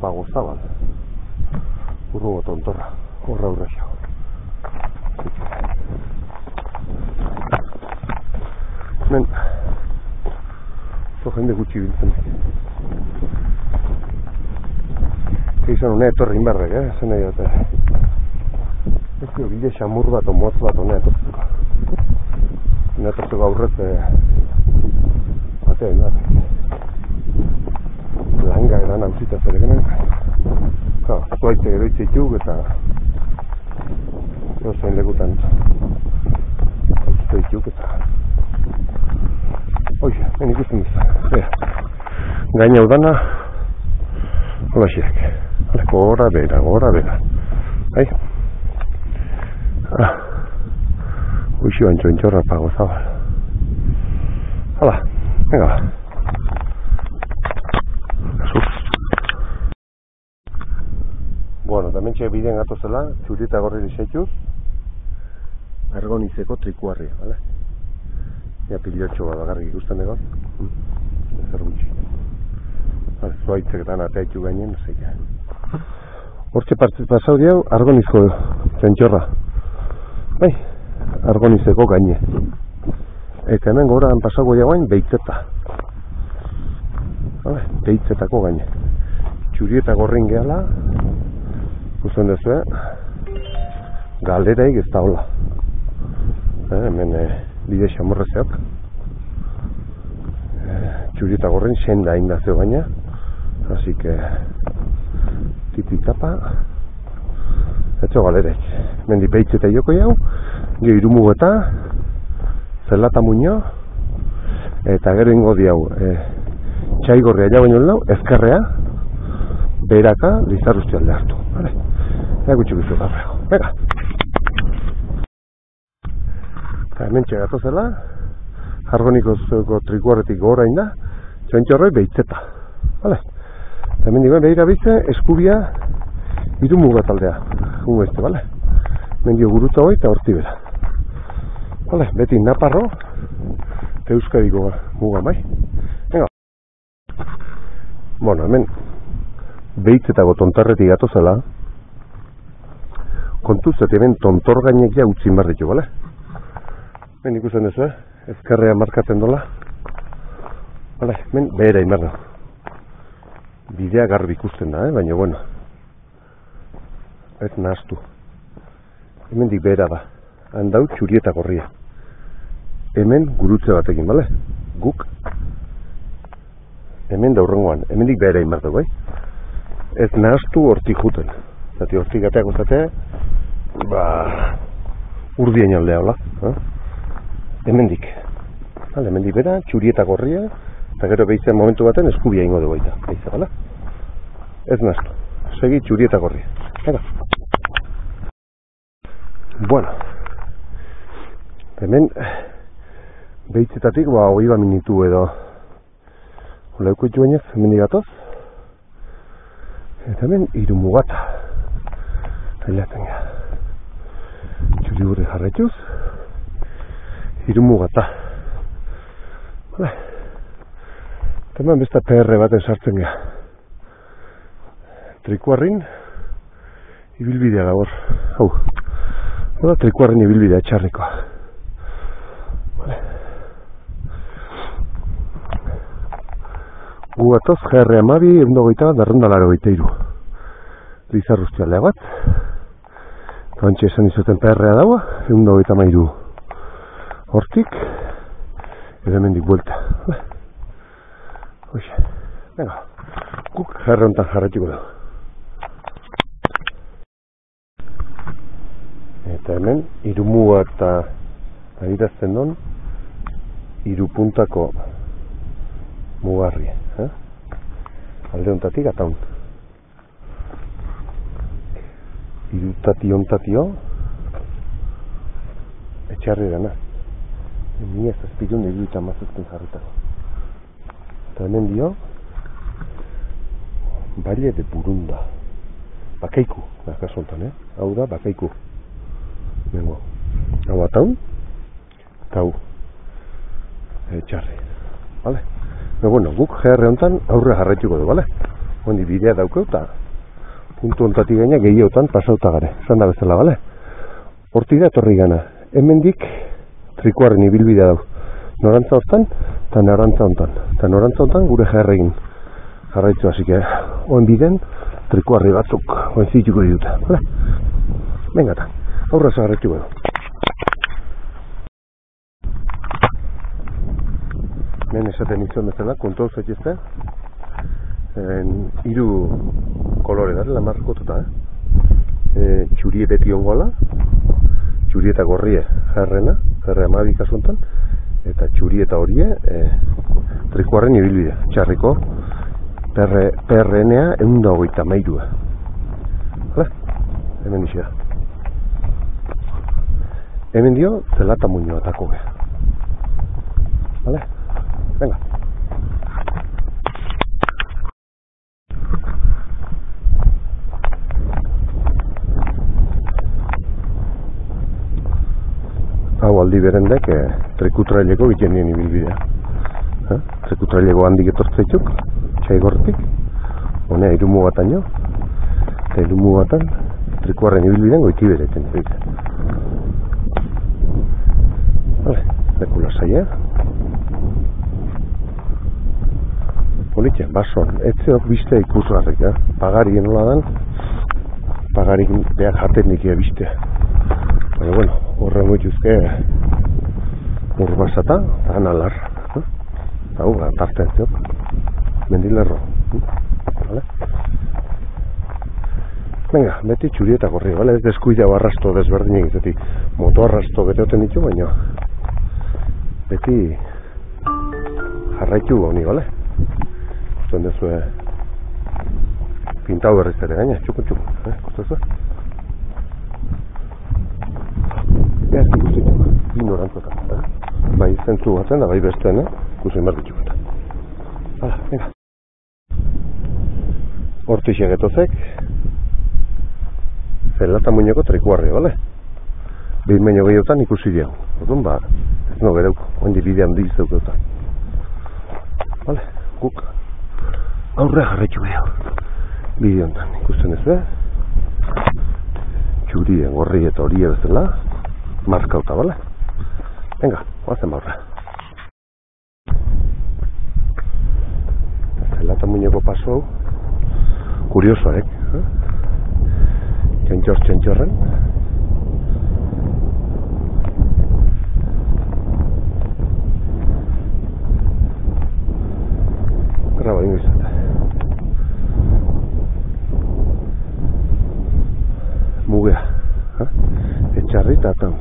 Pago Zabal. Urrungo tontorra. Horra urrexo. Men zo jende gutxi biltzen. Izan une etorri inbarrek, esan nahi dut. Ez dio bide xamur bat o motz bat honea etortzeko. Natortzeko aurrez batea inbat. Langa eran hausita zer egenen. Zuaitze gero itzituk eta zozain lekutan hausita itzituk eta ben ikusten duz. Gaina udana hola xirek. Gora bera. Hai? Uixi bantxo entxorra pago zabal. Hala, venga ba. Bueno, tamén txek bidean gatozela, txurieta gorri diseituz, argonizeko trikuarri, bale? Ea pilotxo bat agarrik ikusten egon. Ezer gutxi. Zuaitzeketan ateaitu gainen, zeika. Hortxe pasau diau, argonizko txantxorra. Bai, argonizeko gaine. Eta hemen goran pasau goiagoain, beitzeta. Beitzetako gaine. Txurieta gorrin gehala, ikusten duzu, galeraik ez da hola. Hemen bide xamorrezeok. Txurieta gorrin senda indazio gaina. Así que tititapa etxo galeraik. Mendi beitzeta joko jau, gero irumugeta, zelata muño, eta gero ingo diau txaigorria jau baino lau, ezkerrea, beraka, Lizarrusti alde hartu. Vale? Ea gutxik izu garrego. Venga! Eta hemen txegatu zela, argonikozko trikuarretik gora inda, txantxorroi beitzeta. Vale? Eta hemen digoen behira bitze, eskubia irumuga taldea. Ungo ezte, vale? Hemen dio guruta hoi eta horti bera. Vale? Beti Naparro, eta Euskadiko muga bai. Venga! Bueno, hemen beitzetako tontarretik gato zela, kontuzet hemen tontor gainek ja utzin barritu, bale? Hemen ikusten duzu, ezkerrea markatzen dola. Bale, hemen behera inbarra. Bidea garbi ikusten da, baina bueno. Ez nahaztu. Hemen dik behera da. Handau txurieta gorria. Hemen gurutze batekin, bale? Guk. Hemen daurrengoan. Hemen dik behera inbarra, bai? Ez nahaztu hortik juten. Zati hortik gateako zatea, urdien aldea, hola. Hemendik. Hemendik bera, txurieta gorria, eta gero behitzen momentu baten eskubia ingo dugu baita. Behitzen, bala? Ez nahaztu. Segi txurieta gorria. Ega. Bueno. Hemen, behitzetatik, 20 minutu edo. Oleuko itxu bainez, hemendik gatoz. Eta hemen irumugata. Zailatzen gara. Txuri burri jarraituz. Irumugata. Vale. Eta hemen besta PR baten sartzen gara. Trikuarrin ibilbidea da hor. Hau. Hau da trikuarrin ibilbidea txarrikoa. Vale. Gu gatoz, GR amabi, 128, Lizarrusti aldea bat. Bantxe esan izuten PR-a daua, 123. Hortik, edo hemendik buelta. Hoxe, venga, guk GR hontan jarretiko dugu. Eta hemen, irumuga eta agirazten don, irupuntako mugarri. Alde hontatik ataun. Irutati-ontatio etxarri gana. Ni ez azpidun iruita mazazten jarritako. Eta hemen dio Valle de Burunda. Bakaiku, kasu hontan, hau da Bakaiku. Bengo. Hau ataun, eta hau etxarri. Vale? Pero bueno, guk GR hontan aurre jarraituko du, vale? Hondi bidea daukeu eta puntu hontatik gaina gehiotan pasauta gare. Esan da bezala, vale? Hortik da etorri gana. Hemendik trikuarren ibilbidea dau. Norantza hortan eta norantza hontan. Eta norantza hontan gure GR egin jarraitzu, así que oen biden trikuarri batzuk oen zituko dituta, vale? Venga eta, aurra jarraituko du. hemen esaten izan bezala, kontu zaitezte, hiru kolore darela markotuta, txurie beti ongola, txurie eta gorrie jarrena, jarre amabi kasuntan, eta txurie eta horie trikuarren ibilbidea, txarriko PRN-a 123. Hala? Hemen isi da. Hemen dio zelata muñoa atako geha. Vale? Venga. Hau aldi berendek trikutraileko egiten nien ibilbidea. Trikutraileko handik etortzeitzuk, txaigorretik, honea irumu bataino, eta irumu batan trikuarren ibilbidean goiti bereten. Vale, leku lasaia. Politxe, bason, etzeok biste ikusgarrik, pagari nola dan, pagarik behar jaten dikia bistea. Baina, bueno, horren goituzke urbasata, eta analar. Hau, tartean zeok, mendilerro. Vale? Venga, beti txuri eta gorri, vale? Ez deskuidea arrasto desberdinek izatik. Moto arrasto beteoten ditu, baina beti jarraitu honi, vale? Zuen dezue pintau berriz ere gaina, txukun, kostazu? Ez ikusten ignorantzotan, bai zentzu batzen da, bai besteen, ikusen behar ditxuketan. Hala, venga. Hortixek etozek, zelata muñeko trikuarri, bale? Behin baino gehiotan ikusi diau. Orduan, ba, ez no gereuk, oindi bidean diz zeukeutan. Bale, guk aurre jarretxu gehiago. Bide honetan ikusten ez, txurien, gorri eta horie bezala, markauta, bale? Venga, oazen baurra. Zelata muñeko paso hau, kuriosoarek, txentxorren. Graba ingo izate. Mugea, etxarri eta atan.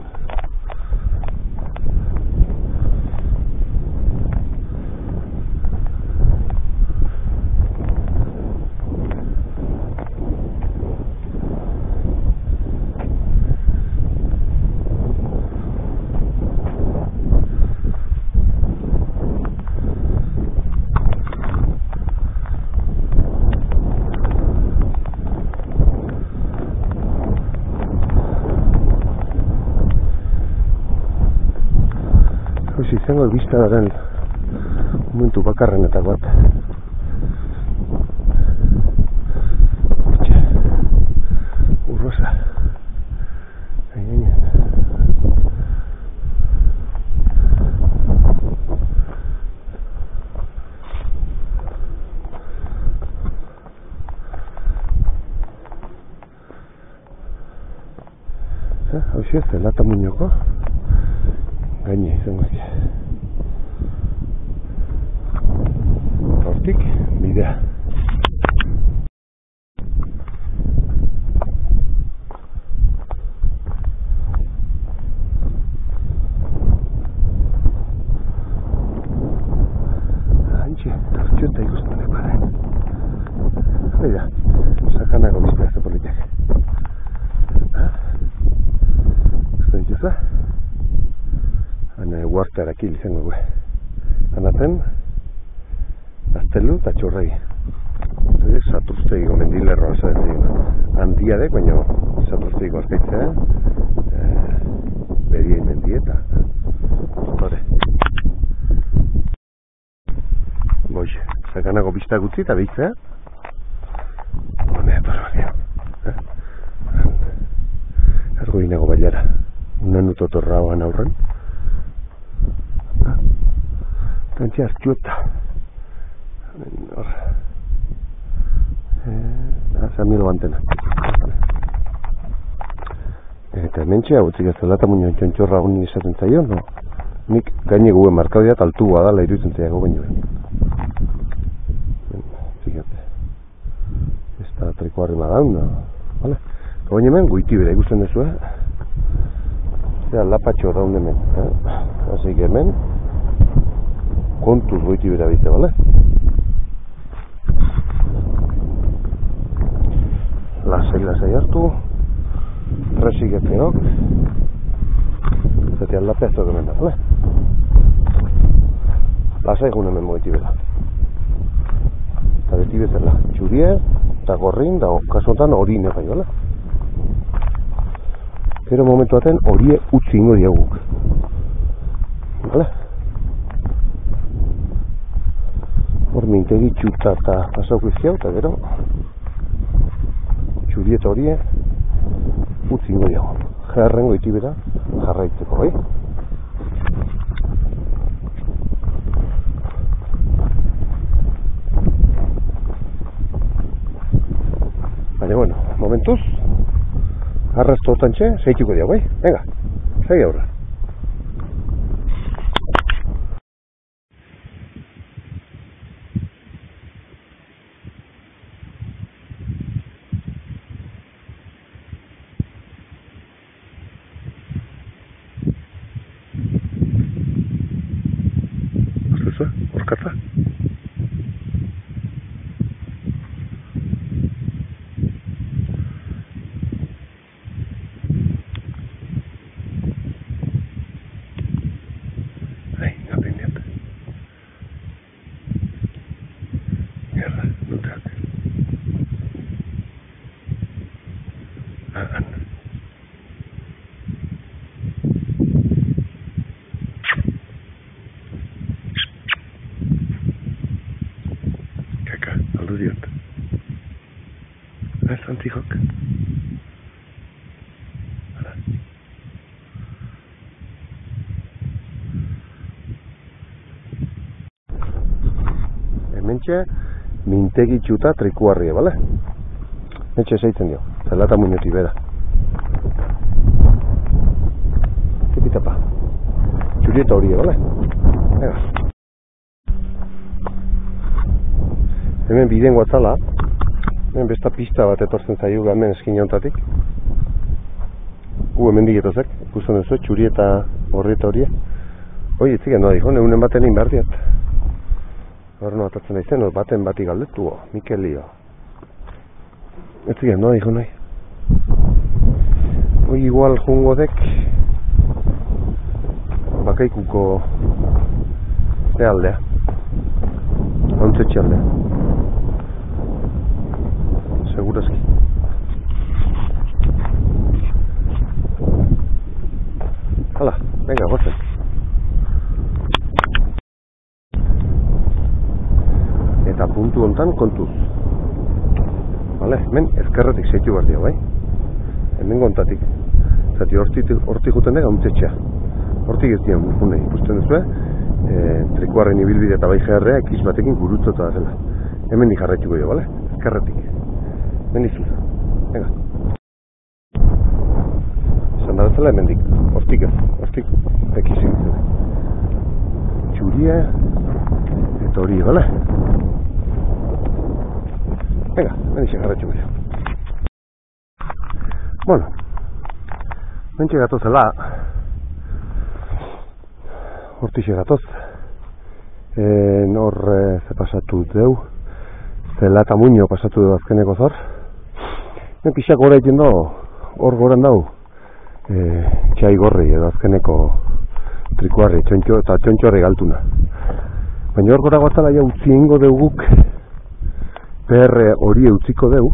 Izango bizta daren momentu bakarrenetako bat. Urrosa. Hau ez, zelata muñoko gaine izango ez. Hortik, bidea. Hantxe, tartxo eta ikusten lepare. Hida, sakanako biztea ez politak. Uste dituza? Hane guartearak hil izango gue. Hanaten, Aztelu eta txorrei. Satruztegiko mendilerroa zaten. Handiadek, baina satruztegiko azkaitzea. Berien mendieta. Hore. Boixe, sakanako bizta gutzi eta behitzea. Hone, parrokia. Ergoinago bailara. Unanuto torraoan aurren. Tantxe hartxueta. Hor. Zamilo bantena. Eta hementxe hau txik ez zelata muñoan txontxorra honi esaten zaio, no? nik gaine guen markadia eta altu badala iruditzen zaiago baino. Fíjate. Ez da trikuarri madauna. Vale? Baina hemen goiti bera ikusten duzu, Eta lapatxo daun hemen. Haseik hemen. Kontuz goiti bera bize, bale? Lasai hartu. Resik epeok. Zatea lapeazto hemen da, bale? Lasai egun hemen goiti bera. Eta beti bezala, txurie, eta gorrin, da kasuntan horine bai, bale? Gero momentu baten horie utzi ingo diaguk. Bale? Hor mintegi txuta eta pasauko izkiau, eta gero txurie eta horie utzi ingo diaguk. Jarren goiti bera jarraitzeko, bai? Baina, bueno, momentuz, arrasto otantxe, zeituko diago, bai? Venga, segi aurra. Aztuzua, orkatza? Kaka, aldu diot. Antzihok. Hementxe, mintegi txuta trikuarrie, bale? Hementxe zeitzen dio, zelata muñoti bera. Kipitapa. Txurieta horie, bale? Ega. Hemen bideen guatzala, hemen besta pista bat etortzen zaiu hemen eskin jauntatik. Hemen digetozek, ikusten duzu, txurieta horrieta horie. Hoi, etzik endoa dijo, neunen baten egin behar diat. Horren atatzen daizen, baten bati galdetu, Mikelio. Etzik endoa dijo nahi. Hoi, igual jungo dek, bakaikuko aldea. Hauntzetxe aldea. Segurazki. Hala, venga, gozen. Eta puntu hontan kontuz. Vale, hemen ezkerretik zeitu behar dira, bai? Hemen gontatik. Zati hortik juten dega untzetxea. Hortik ez dira burpunei. Ikusten duzu, trikuarren ibilbide eta bai jerrea ekiz batekin gurutzota da zela. Hemen di jarraituko jo, bale? Ezkerretik. Hemen dizuz. Venga. Esan da bezala hemen dik. Hortik ez. Hortik ekiz egitzen. Txuria eta hori, bale? Venga, hemen jarraituko jo. Bueno. Mentxe gatozela, hortixe gatoz, nor ze pasatu deu, zelata muño pasatu deu azkeneko zor. Pixak gora egiten do, hor goran dau, txai gorri edo azkeneko trikuarri, eta txontxorri galtuna. Baina hor gora guatala ja utzi ingo deuguk, PR hori utziko deu,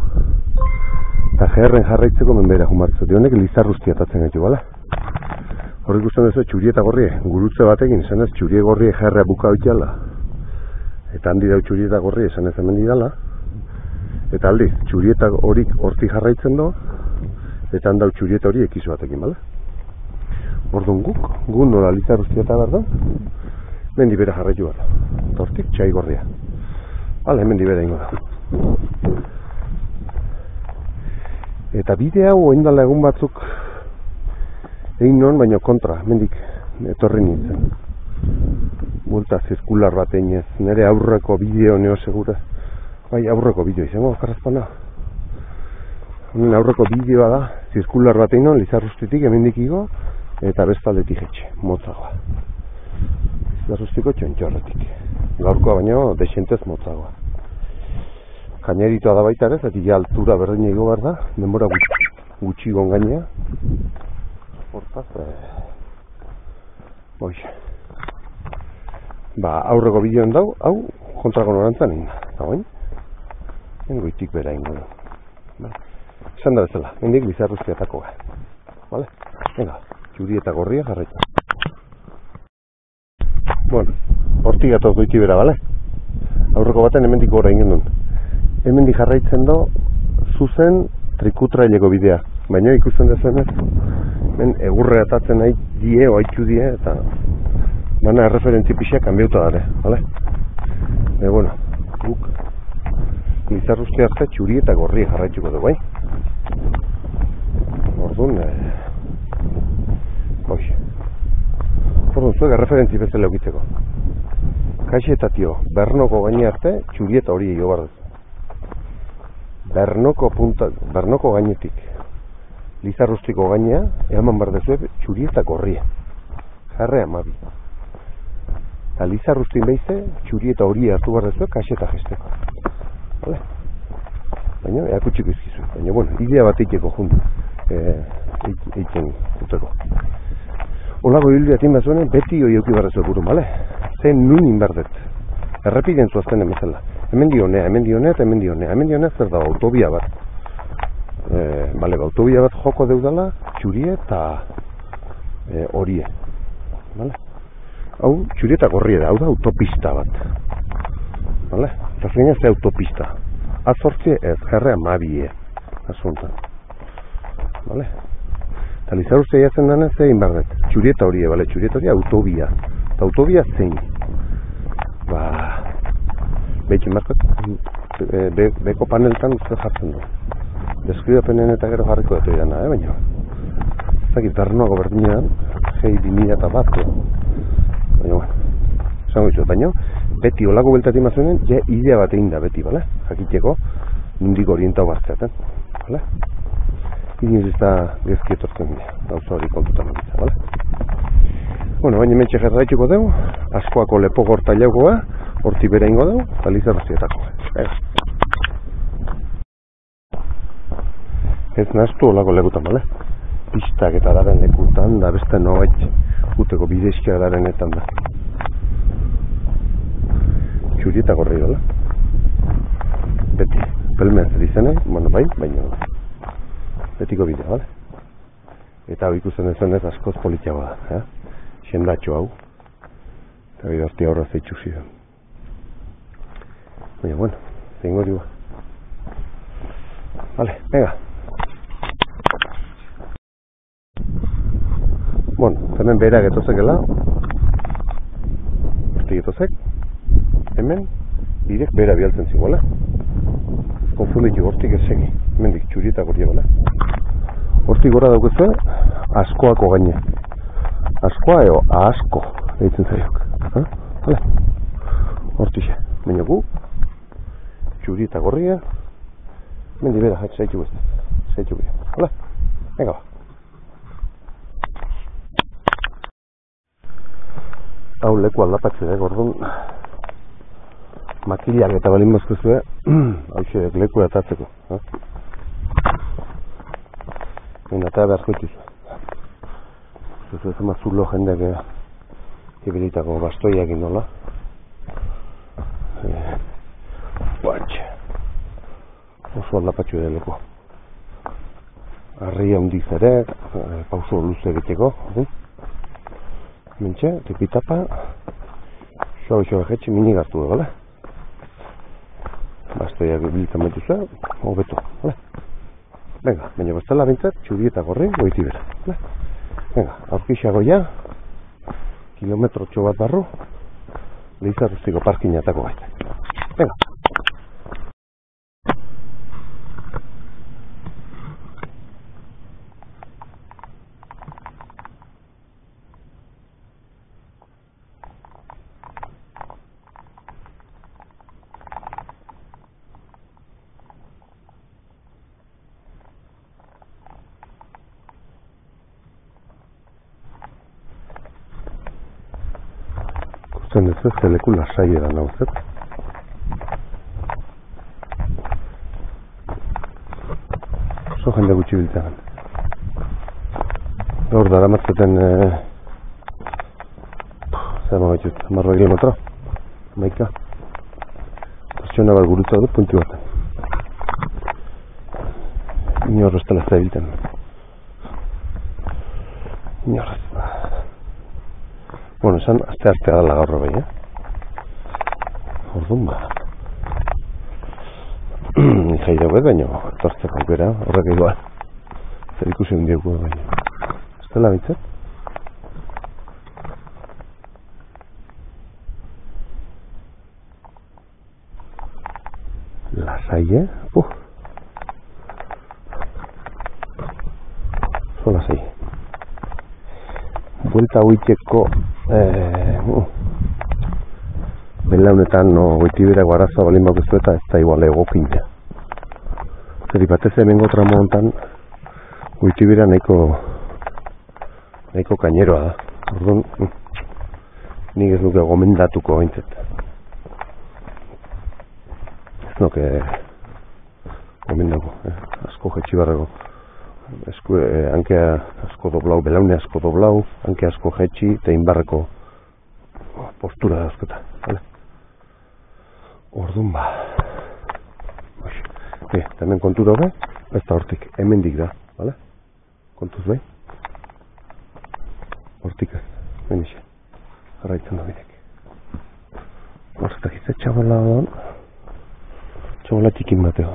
eta GR-en jarraitzeko menbera jumartzu. Honek lizarruztia atatzen gaitu, bala? Hor ikusten duzu txurie eta gorrie, gurutze batekin, esan ez txurie gorrie GR-a buka oitala. Eta handi dau txurie eta gorrie, esan ez hemen didala. Eta aldiz, txurie eta horik hortik jarraitzen do, eta handau txurie eta hori ekizu batekin, bala? Orduan guk nola lizarruztia eta behar da, mendi bera jarraitu bat. Eta hortik txai gorria. Hala, hemen dibera ingo da. Eta bide hau oindala egun batzuk egin non, baina kontra, mendik etorri nintzen. Buelta zirkular bat eginez, nire aurreko bideo neo segura. Bai, aurreko bideo izango, karrazpana. Honen aurreko bideoa da, zirkular bat egin, Lizarrustitik hemendik igo, eta bestaldetik etxe, motzagoa. Lizarrustiko txontxorretik. Gaurkoa baino, desentez motzagoa. Gaineritua da baita ere, zati ja altura berdina igo behar da, denbora gutxi gongainea. Hortaz, aurreko bideoan dau, hau kontrako norantzan egin da. Eta bain, goitik bera ingo du. Esan da bezala, hendik Lizarrustiatako ga. Vale? Venga, txuri eta gorria jarraitu. Bueno, hortik gatoz goiti bera, bale? Aurreko baten hemendik gora ingen duen. Hemendik jarraitzen do, zuzen trikutraileko bidea. Baina ikusten dezenez, hemen egurre atatzen nahi die, oaitu die, eta bana erreferentzi pixak kanbiauta dare, bale? Bueno, guk Lizarrustia arte txuri eta gorri jarraituko dugu, bai? Orduan, zuek erreferentzi bezala eukitzeko. Kaixi eta tio, Bernoko gaine arte txuri eta hori egio behar dut. Bernoko gainetik Lizarrustiko gainea, eman behar dezuek txuri eta gorria. Jarre amabi. Eta Lizarrustin behize, txuri eta hori hartu behar dezuek kaixi eta gesteko. Vale? Baina, eakutsiko izkizu. Baina, bueno, idea bat eiteko jundu. Eiken uteko. Olago hilbia tin bazuenen, beti hoi euki barrezu egurun, bale? Zen nun inberdet. Errepiden zuazten emezela. Hemen dionea, eta hemen dionea zer da, autobia bat. Autobia bat joko deudala, txurie eta horie. Bale? Hau, txurie eta gorrie da, hau da autopista bat. Bale? Eta zeina ze autopista. Azortzie ez, jarre amabie. Asuntan. Bale? Eta Lizarrustia jatzen dana zein barret. Txurieta horie, bale? Txurieta horie autobia. Eta autobia zein. Behitzen markat, beko paneltan uste jartzen du. Deskribapenen eta gero jarriko dut edana, baina. Zakit, Bernoago berdinean, gei 2000 eta bat. Baina, esango izut, baina, beti olako beltatik mazuenen, idea bat egin da beti, bale? Jakiteko, nundik orientau bartzeaten, bale? Inoiz ez da gezkietortzen gauza hori kontutan egitza, bale? Bueno, baina mentxe jarraituko dugu, askoako lepo gorta jaukoa, horti bera ingo dugu, eta Lizarrustietako. Ez naztu olako lekutan, bale? Pistak eta daren lekutan, da beste nobait uteko bidezkia darenetan da. Txuri eta gorri dola. Beti, pelmean zer izanei, baina betiko bidea, bale? Eta hau ikusten ez askoz politiagoa da, xendatxo hau. Eta bidorti aurra zeitzu ziren. Baina, bueno, zein hori ba. Vale, venga. Bueno, hemen behera getozekela. Horti getozek. Hemen, bidek behera bialtzen zingoela. Konfunditu, hortik ez segi. Hemen dik txurieta gorria bala. Hortik gora daukezu, askoako gaine. Askoa eo, asko, egiten zaiok. Hala? Hortixe. Baina gu, txurieta gorria. Hemen di behera, zaitu beste. Zaitu bide. Hala? Venga ba. Hau leku aldapatxe da, gordon. Makilak eta balin bazkezue, hau leku atatzeko. Eta beharko itizu. Zuzu ez zulo jendeak ibilitako bastoiak inola. Batxe. Oso aldapatxe da leku. Arria hundiz ere, pauso luze egiteko. Mentxe, tipitapa, xo egetxe mini gartu da, bale? Bastoiak biltzen betuza, hobeto, bale? Venga, baina bestela bintzat, txuri eta gorri, goiti bera, bale? Venga, aurkixago ja, kilometrotxo bat barru, Lizarrustiko parkinatako baita. Venga. ikusten ez ez, leku lasai edan hau, ez? Oso jende gutxi biltzen. Hor dara matzeten, zer magaitut, 10 kilometro, maika. Pertsona bat gurutza dut puntu baten. Inor ez dela zabilten. Inor ez. Bueno, esan aste-artea dala gaur bai, Orduan ba. Jai dauet, baina etortzeko aukera, horrek igual. Zer ikusi hundioko baina. Ez dela bitzat? Lasai, Zo lasai. Buelta hoiteko belaunetan goitibera guaraza balin bakustu eta ez da igual egokina. Zeri batez hemengo tramo hontan goitibera nahiko kaineroa da. Orduan, nik ez nuke gomendatuko gaintzet. Ez nuke gomendako, asko jetxi barrego. Hankea asko doblau, belaune asko doblau, hankea asko jetxi, eta inbarreko postura da askota. Orduan ba. Hemen kontu dago, ez da hortik, hemendik da, bale? Kontuz bai? Hortik ez, benixe, jarraitzen da bidek. Horretak izan txabola txikin bateo.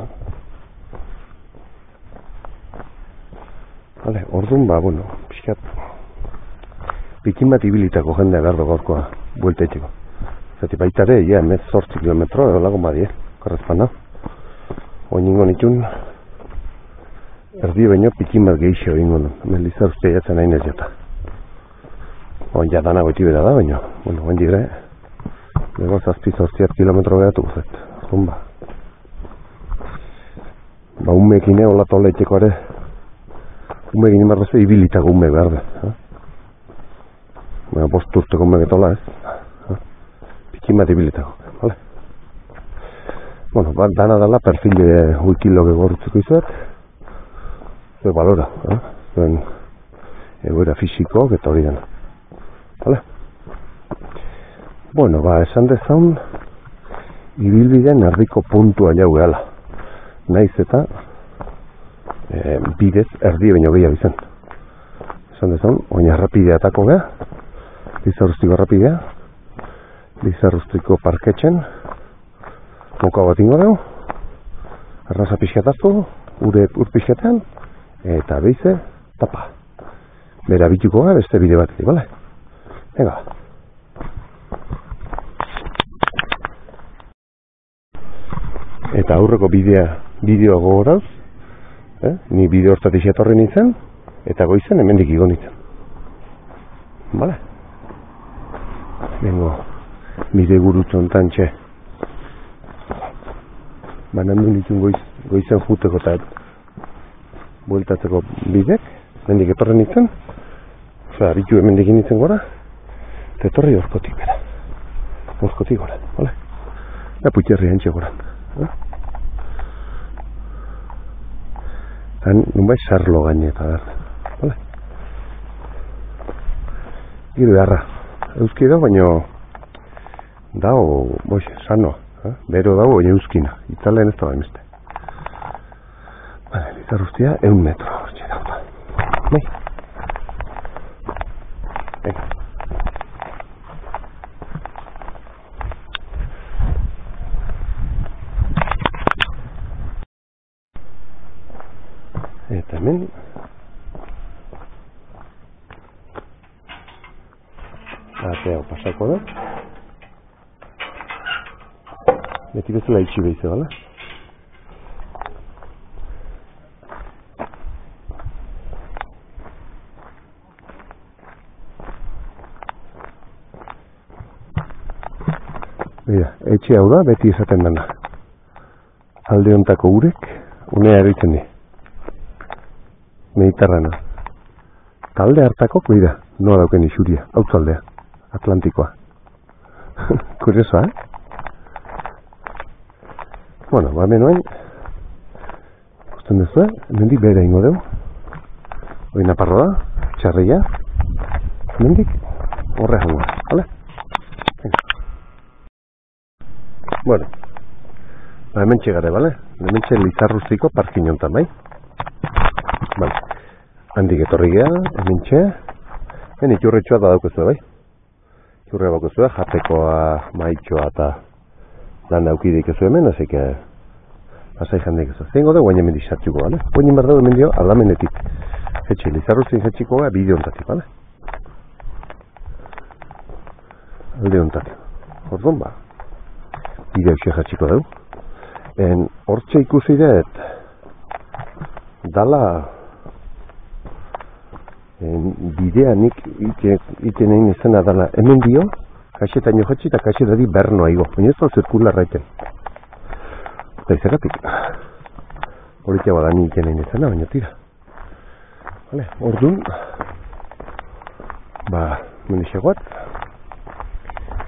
Vale, orduan ba, bueno, pixkat pikin bat ibilitako jendea gardo gaurkoa buelta etxeko. Zati baitare, ja, 18 kilometro, edo lagun badie, karrezpan da. Oingo nitun, erdi baino pikin bat gehixo ingo nu. Hemen lizar uste jatzen hain ez jata. Oin ja dana goitibera da, baino, bueno, oin digre, lego zazpi-zortziat kilometro behatu guzet. Orduan ba. Ba, unmekine, hola tola etxeko ere, ume ginen barreze ibilitako ume behar da. Baina posturteko ume getola ez. Pikin bat ibilitako, vale? Bueno, dana dala perfile ulkiloge gorrutzeko izuet. Zue balora, zuen egoera fisiko eta hori dena. Vale? Bueno, ba, esan dezaun ibilbiden erdiko puntua jau gehala. Naiz eta bidez erdi baino gehiago izan. Esan dezaun, oina errapidea atako geha, Lizarrustiko errapidea, Lizarrustiko parketxen, moka bat ingo dugu, arnaza pixkataztu, ur pixkatean, eta beize, tapa. Bera bituko gara beste bide bat, bale? Venga. Eta aurreko bideo gogoraz, ni bideo hortatik etorri nintzen, eta goizen hemendik igo nintzen. Bale? Bengo, bide gurutzontan txe. Banandu nintzen goizen juteko eta bueltatzeko bidek, hemendik etorri nintzen, osea, bitu hemendik nintzen gora, eta etorri orkotik bera. Orkotik gora, bale? Da putxerri hantxe gora. Nunbait sarlo gaineta behar. Vale? Giro beharra. Euski da, baina dao, boixe, sano. Bero dago, baina euskina. Itzalen ez da baimeste. Vale, Lizarrustia, 1 metro. Hortxe dauta. Bai. Venga. Eta hemen atea pasako da. Beti bezala itxi behize, bala? Bida, etxe hau da, beti esaten dana. Alde hontako urek, unea eritzen di. Mediterrana. Talde hartako, bida, noa dauken isuria, hau taldea, Atlantikoa. Kuriosoa, Bueno, ba menuen, ikusten duzu, hemendik behera ingo dugu. Hoi naparro da, txarria. Hemendik, horre jango, vale? Bueno, ba hemen txegare, vale? Hemen txe Lizarrustiko parkin hontan, bai? Vale, handik etorri geha, hemen txe, hemen iturretxoa da daukezu, bai? Iturrea bakozu, jatekoa, maitxoa eta lan aukidik ezu hemen, así que pasai jandik ezu. Zengo da, guain hemen dixartxuko, vale? Guain behar dago hemen dio aldamenetik. Jetxe, Lizarrustin jetxiko gara bide hontatik, vale? Alde hontatik. Orduan ba, bide hausia jetxiko dugu. Hortxe ikusi dut, dala bidea nik iten egin izena dala hemen dio, kaxetan jo jetxi eta kaxetari bernoa igo. Baina ez da zirkularra iten. Eta izagatik. Horitea bada ni iten egin izena, baina tira. Vale, orduan, ba, menixegoat,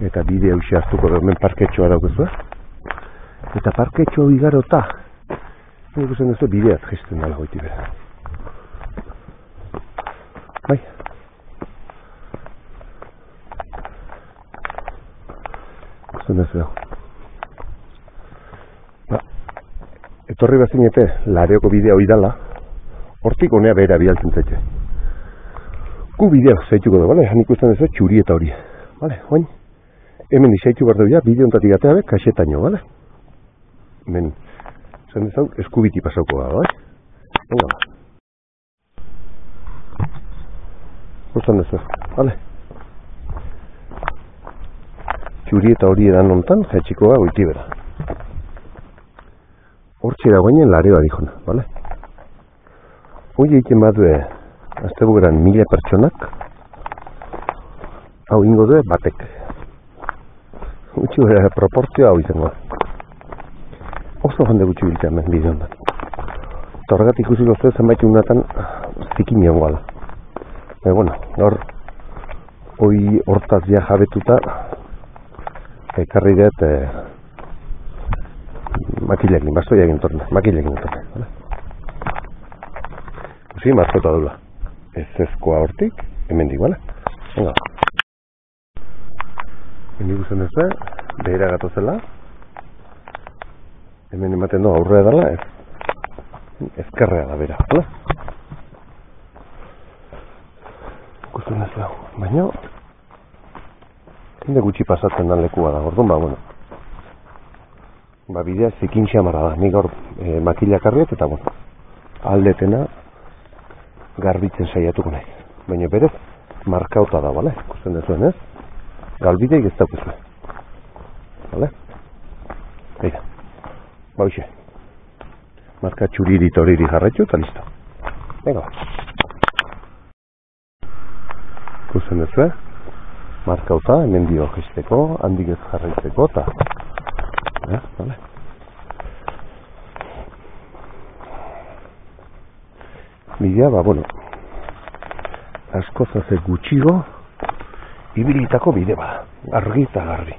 eta bide hausia hartuko da hemen parketxoa daukezu, Eta parketxoa igarota, nik usen duzu bideat gesten dala goiti bera. Bai. Usten duzu dago. Ba, etorri bazinete, Lareoko bidea hoi dala, hortik honea behera bialtzen zaite. Gu bidea zaituko da, bale? Han ikusten duzu txuri eta hori. Bale, oin? Hemen izaitu behar dugu, bide ontatik ateabe, kaxetaino, bale? Hemen, zen dezau, eskubiti pasauko da, bai? Venga, ba. Usten duzu, bale? Txuri eta hori edan ontan, jetxikoa goiti bera. Hortxe da guainen Lareoa dihona, bale? Hoi egiten badue, azte bugeran 1000 pertsonak, hau ingo due batek. Gutxi proportzioa hau izango. Oso jende gutxi biltzen ben bide hondan. Eta horregat ikusiko zuen zenbait unatan zikin egon gala. Bueno, gaur hoi hortaz ja jabetuta ekarri dut makilekin, bastoia egin torne, makilekin torne. Vale? Usi, markota dula. Ez ezkoa hortik, hemendik, bale? Venga. Hemen ikusten duzu, behera gatozela. Hemen ematen du aurrea dela, ezkerrea da bera, bale? Ikusten duzu, baina jende gutxi pasatzen dan lekua da, orduan ba, bueno. Ba, bidea zikin xamarra da, nik gaur makilak arriet, eta bueno, aldetena garbitzen saiatuko nahi. Baina berez, markauta da, bale? Ikusten duzuen, ez? Galbideik ez daukezu. Bale? Beira. Ba, hoxe. Marka txuriri eta horiri jarraitu eta listo. Venga, ba. Ikusten duzu, markauta, hemen dio gesteko, handik ez jarraitzeko, eta... Vale? Bidea, ba, bueno, asko zaze gutxigo, ibilitako bide bada, argi eta garbi.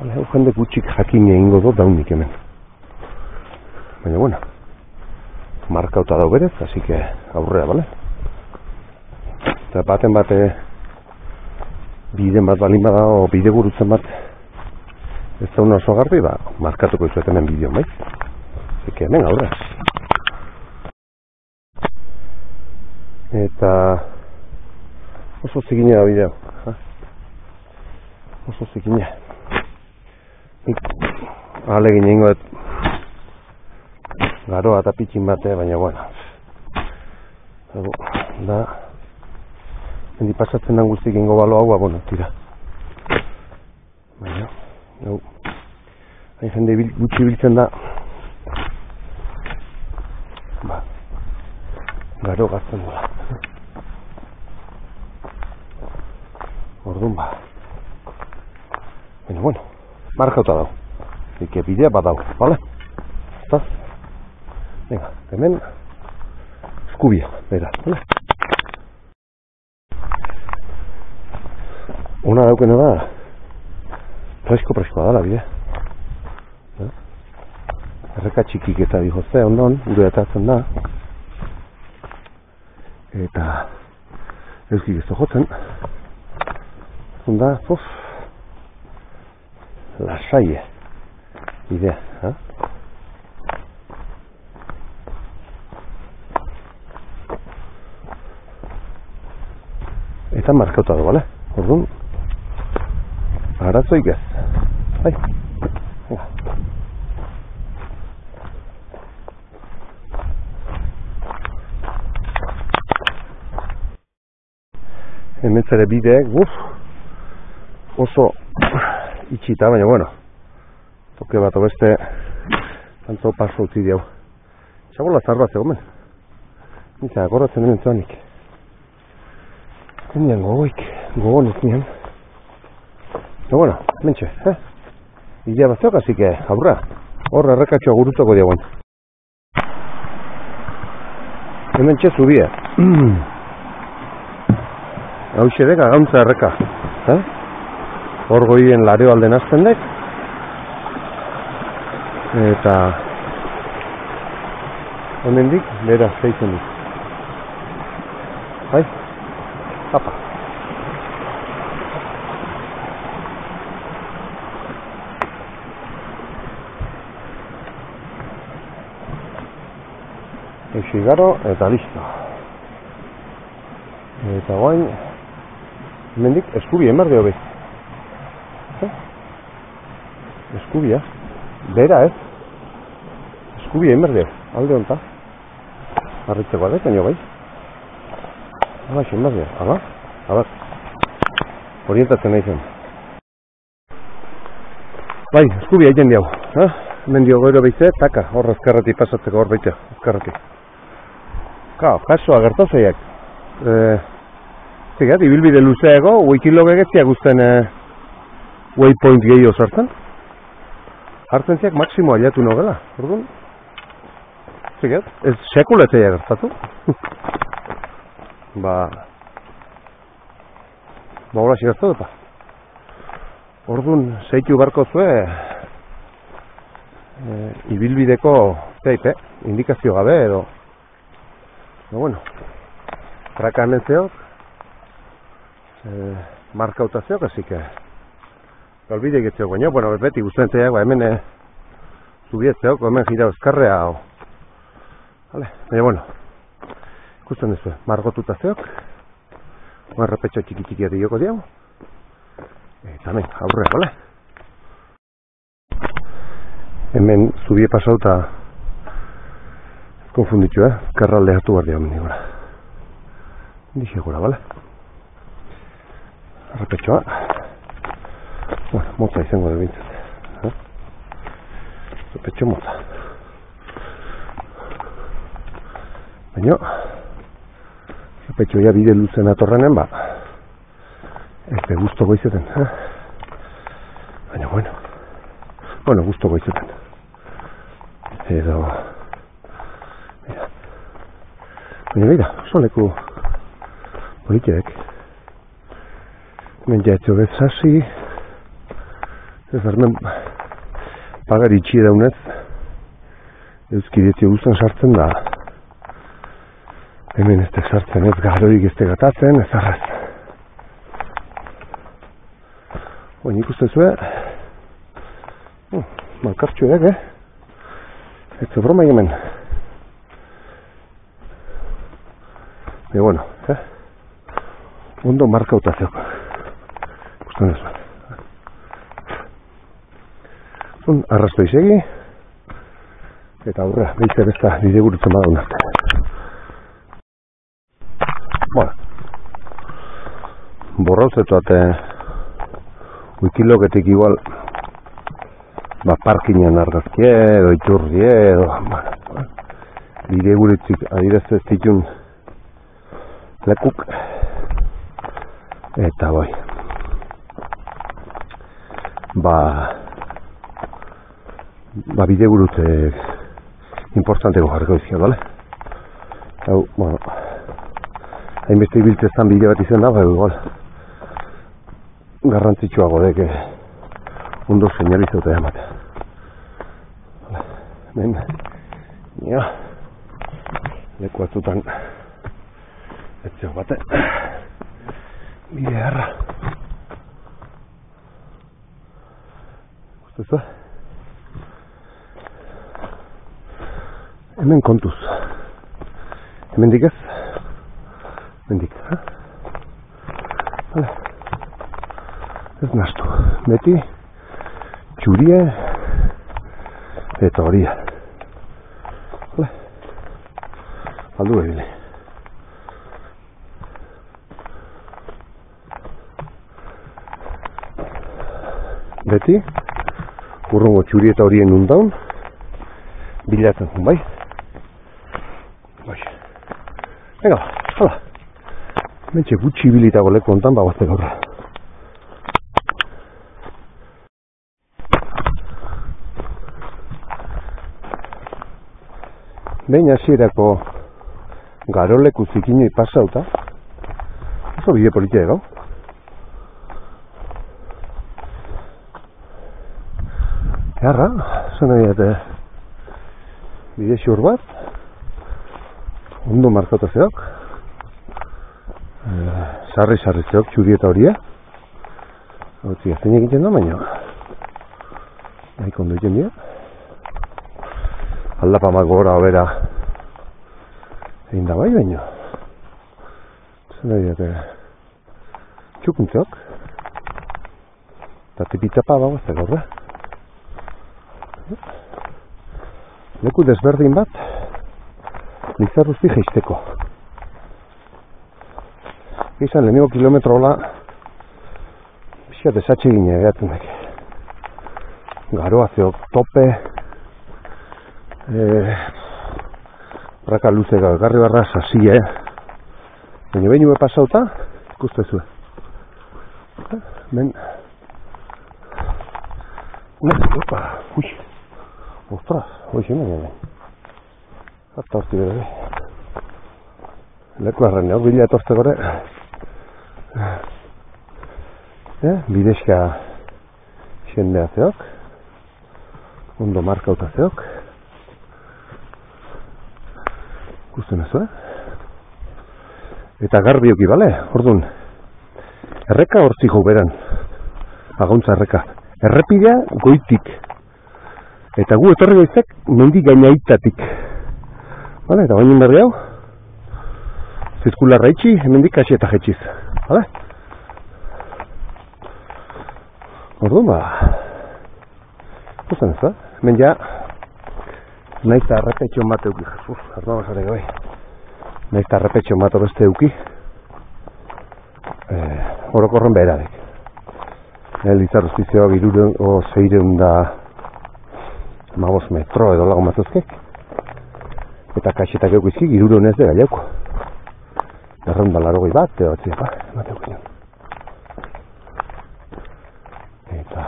Vale, jende gutxik jakin egingo do daunik hemen. Baina, bueno, markauta dau berez, así que aurrea, vale? Eta baten bate bide bat balin bada, o bide gurutzen bat, ez da oso garbi, ba, markatuko izuet hemen bideon, bai? Así que hemen aurrea. Eta oso zikina da bideo. Oso zikina. Alegin egingo dut garoa eta pitxin bate, baina bueno. Da, hendi pasatzen den guztik ingo balo hau, bueno, tira. Baina, hain jende gutxi biltzen da. Ba, garo gazten dula. Orduan ba. Bueno, markauta dau. Ike bidea badau, bale? Eta? Venga, hemen eskubia, bera, bale? Ona daukena da, Presko da, bide. Erreka txikik eta dihozte, ondon, gure atatzen da. Eta euskik ez jotzen. Onda, lasaie. Bidea, ha? Eta markauta du, bale? Orduan, arazoik ez. Bai. Hemen zere bideek, oso itxita, baina, bueno, toke bat obeste, tanto paso utzi diau. Txabola zar bat zegoen. Nita, akordatzen hemen zuanik. Nian gogonik nian. Eta, bueno, mentxe, Ila bat zeok, así que, aurra, hor errekatxoa gurutzoko diagoen. Hemen txe zubia. Hau xedek agauntza erreka. Hor goien lareo alden azten dek. Eta hemen dik, bera, zeitzen dik. Bai? Apa. Eixo igaro eta listo. Eta guain, hemen dik, eskubia emardeo behi. Eskubia. Bera ez. Eskubia emerdeo. Alde honta. Arritzeko adek, baina bai. Hala, emerdeo. Hala. Orientatzen nahi zen. Bai, eskubia egin diau. Mendio goero behize, taka. Hor azkarrati pasatzeko hor behitea. Azkarrati. Kasoa gertazeiak. Zigat, ibilbide luzeago, wikilog egetzia guztien waypoint gehiago sartzen. Hartzen ziak maksimo aliatu nogela, orduan. Zigat, ez sekuletzea gertatu. Hola xigaztu eta. Orduan, zeitu barko zue ibilbideko indikazio gabe edo. Bueno, traka hemen zeok, markauta zeok, así que olbide getzeok, baina, bueno, beti guztien zeiak, hemen zubiet zeok, hemen gira euskarrea, vale, baina, bueno, ikusten duzu, margotuta zeok, errepetxo txiki-txikia dioko diau, eta hemen, aurre, vale? Hemen zubie pasauta konfunditu, karralde hartu behar dira hemen gora. Dixe gora, vale? Errepetxoa. Bueno, motza izango da bintzat. Errepetxo motza. Baina, errepetxo ya bide luzen atorrenen, ez guztoko izeten. Baina, bueno, guztoko izeten. Edo... Baina bera, oso leku politiek. Menjaetxo bezasi, ez armen pagar itxie daunez, euskidetzio guztan sartzen da. Hemen ez sartzen ez garoik ez tegatatzen, ez arraz. Oin ikusten zue, malkartxo edek, ez zu broma hemen. Baina, bueno, ondo markauta zeok. Gusten ez. Arrasto izegi, eta aurra, behize besta bide gurutzen badaun arte. Bueno, borrauzetuat wikilogetik igual parkinean argazkie edo iturrie edo bide guritzik adirezte ez ditun lekuk eta bai bide gurutze importanteko jarriko izkiat, bale? Hau, bueno, hainbeste ibiltzeztan bide bat izan da, igual garrantzitsuago deke ondo seinalizauta ematea. Hemen, leku batzutan etzeo bate bide harra. Gustuzu? Hemen kontuz. Hemendik ez? Hemendik, ha? Hala. Ez nastu. Beti txurie eta horia. Hala. Aldu egile. Beti urrungo txuri eta horien undaun bilatzen zuen, bai? Venga, hala. Mentxe gutxi bilitago leku ontan bagoazte gaurra. Behin hasierako garoleku zikinoi pasauta, oso bide politia egau. Eharra, zen nahi bide xur bat, ondo markatu zeok, sarri zeok, txuri eta horia. Hau txia, zein egiten da, baina nahiko ondo egiten dira. Aldapamak gora obera egin da bai, baina zen nahi txukuntzeok, eta tipitapa bagoazte gaurra. Leku desberdin bat Lizarruzti jeisteko. Izan lehenengo kilometro hola pixka desatxe gine egatzen dake. Garoa zeok tope, raka luze garri barra sasie, baina behin ube pasauta ikustezue. Ben opa, ui, ostras, hoxe baina harta horti bere leku arren hor bila etortze gore bidezka jendea zeok ondo markauta zeok ikusten ez, eta garbioki, bale? Orduan erreka hortzik hau beran agauntza erreka errepidea goitik eta gu etorri gaizek mendi gainaitatik. Vale, eta bainin berri hau zirkularra itxi, hemendik kasi eta jetxiz. Vale? Orduan ba ikusten ez da? Hemen ja nahiz eta errepetxon bat euki. Arna basare gabe. Nahiz eta errepetxon bat beste euki. Orokorren beherarek. Lizarruztizioak 600 metro edo lagun batuzkek. Eta kaxetak eukizki 300 ez de gaiauko. 280 bat, edo atziapa, emateu ginen. Eta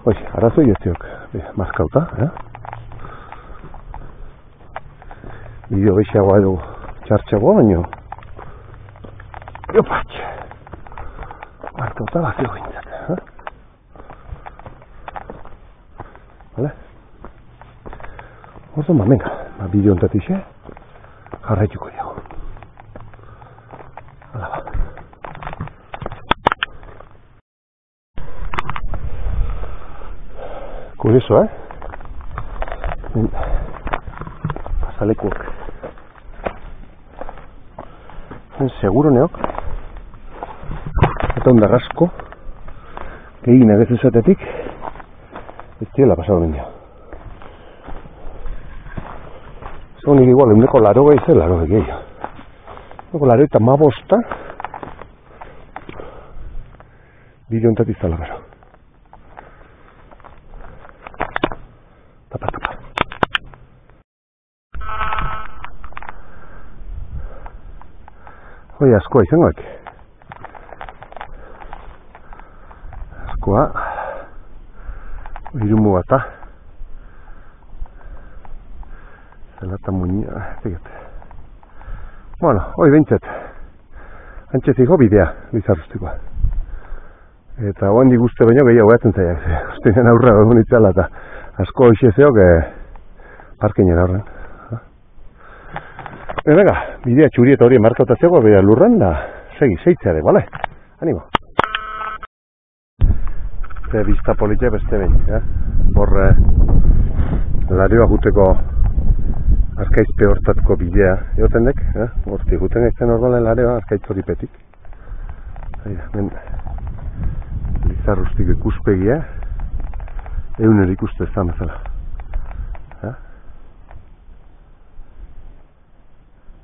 hoxe, arazoi ez ziok markauta, bideo gehiagoa edo txartxagoa, baino jopatx markauta bat zio gintzat, vale? Orduan, ba, venga, bideo ontatixe jarraituko dugu. Hala ba. Kurioso, pasalekuak. Seguro neok. Eta ondarrasko. Gehien agez esatetik. Ez diela pasado mendio. Zonik igual, euneko laro gehi laro gehi. Euneko laro eta mabosta. Bide ontatik zala gero. Tapa. Hoi askoa izangoek. Askoa. Irumu bata. Zelata muñia. Bueno, hoi behintzet. Antxe zigo bidea, Lizarruztikoa. Eta oen diguzte baino gehiago eatzen zaiak. Ostinen aurra egun itzala eta asko hoxe zeok parkinen aurren. Venga, bidea txuri eta hori markautatzeko bidea lurran da segi, seitzeare, bale? Animo. Ze bizta politia beste behin, hor larioa juteko Arkaizpe hortatko bidea egoten dek, horti guten egiten ordalen larioa Arkaitz hori petik. Lizarrustik ikuspegia, euner ikuste ez da bezala.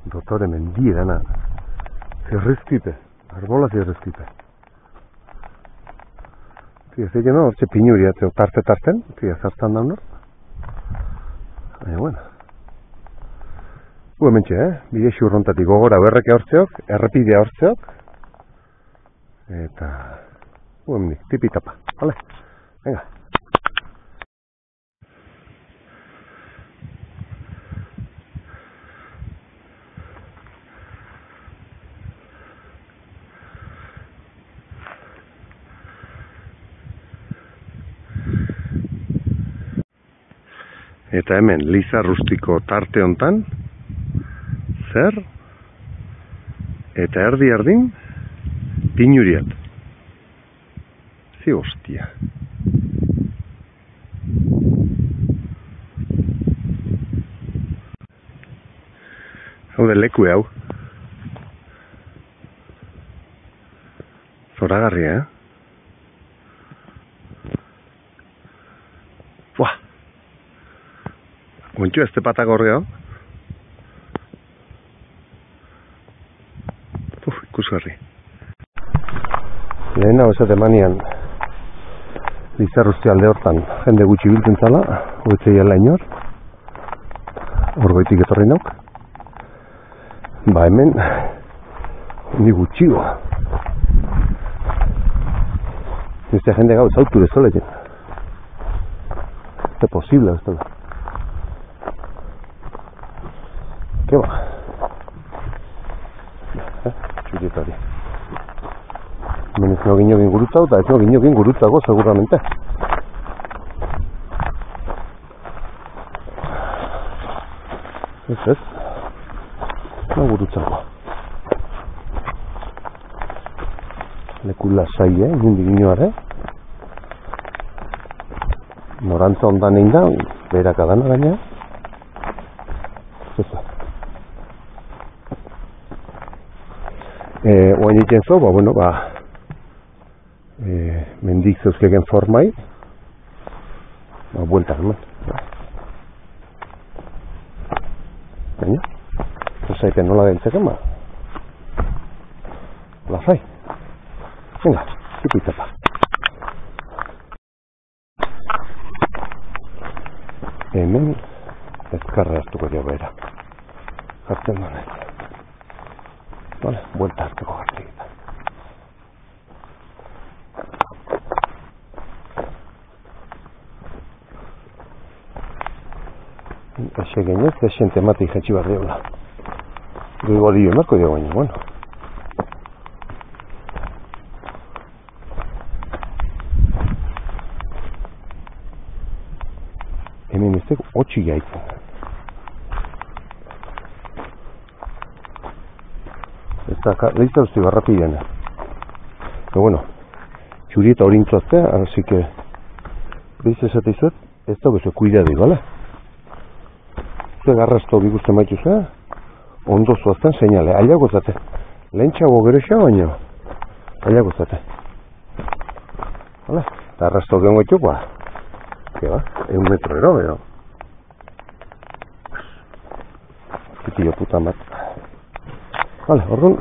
Dotore mendie dana, zerrezkipe, arbola zerrezkipe. Ez egin no, hortxe pinuri atzeo tarte-tarten, zartan da honor. Baina, bueno. Hementxe, bide xurrontatik gogora berreke hortzeok, errepidea hortzeok. Eta, hemendik, tipi-tapa, vale? Venga. Eta hemen, Lizarrustiko tarte hontan, zer, eta erdi-erdin, pinuriat. Zi hostia. Hau da leku hau. Zoragarria, Buah. Gontxo ez tepatak horrega. Ikusgarri. Lehen hau esate manian Lizarrusti alde hortan jende gutxi biltzen zala, hoetzei ala inor. Horgoitik etorri nauk. Ba hemen ni gutxigoa. Este jende gau zautu dezola egin. Ez posible ez da. ¿Qué va? Txurietari. Hemen ez no ginogin gurutau, eta ez no ginogin gurutago, seguramente. Ez. No gurutzago. Leku lasai, nindi ginoare. Norantza ondan egin da, beraka dana gaina. Ez. Oain egiten zo, bueno, mendik zeuzkegen formai, bueltak eman. Baina, zaiten nola gaintzeken, lasai. Venga, zipitapa. Hemen, ezkarra hartuko jo behera. Jartzen donen. Vale, vuelta hartuko gartik. Ese genez, esen temati jetxi barri hola. Duigo dio emarko dio baina, bueno. Hemen ez dugu hotxi gaitzen. Lizarrusti barrapideana. Pero bueno, txurieta horintzuaztea, así que behiz esateizuet, ez dago zue kuidadi, ¿vale? Zue garrazto biguste maituzea, ondo zuazten seinale, ailago zate. Lehentxago geroxa baino, ailago zate. ¿Vale? Eta arrasto geongo txukua, que va, 1 metro ero, pero... Kitillo puta mat. Vale, orduan,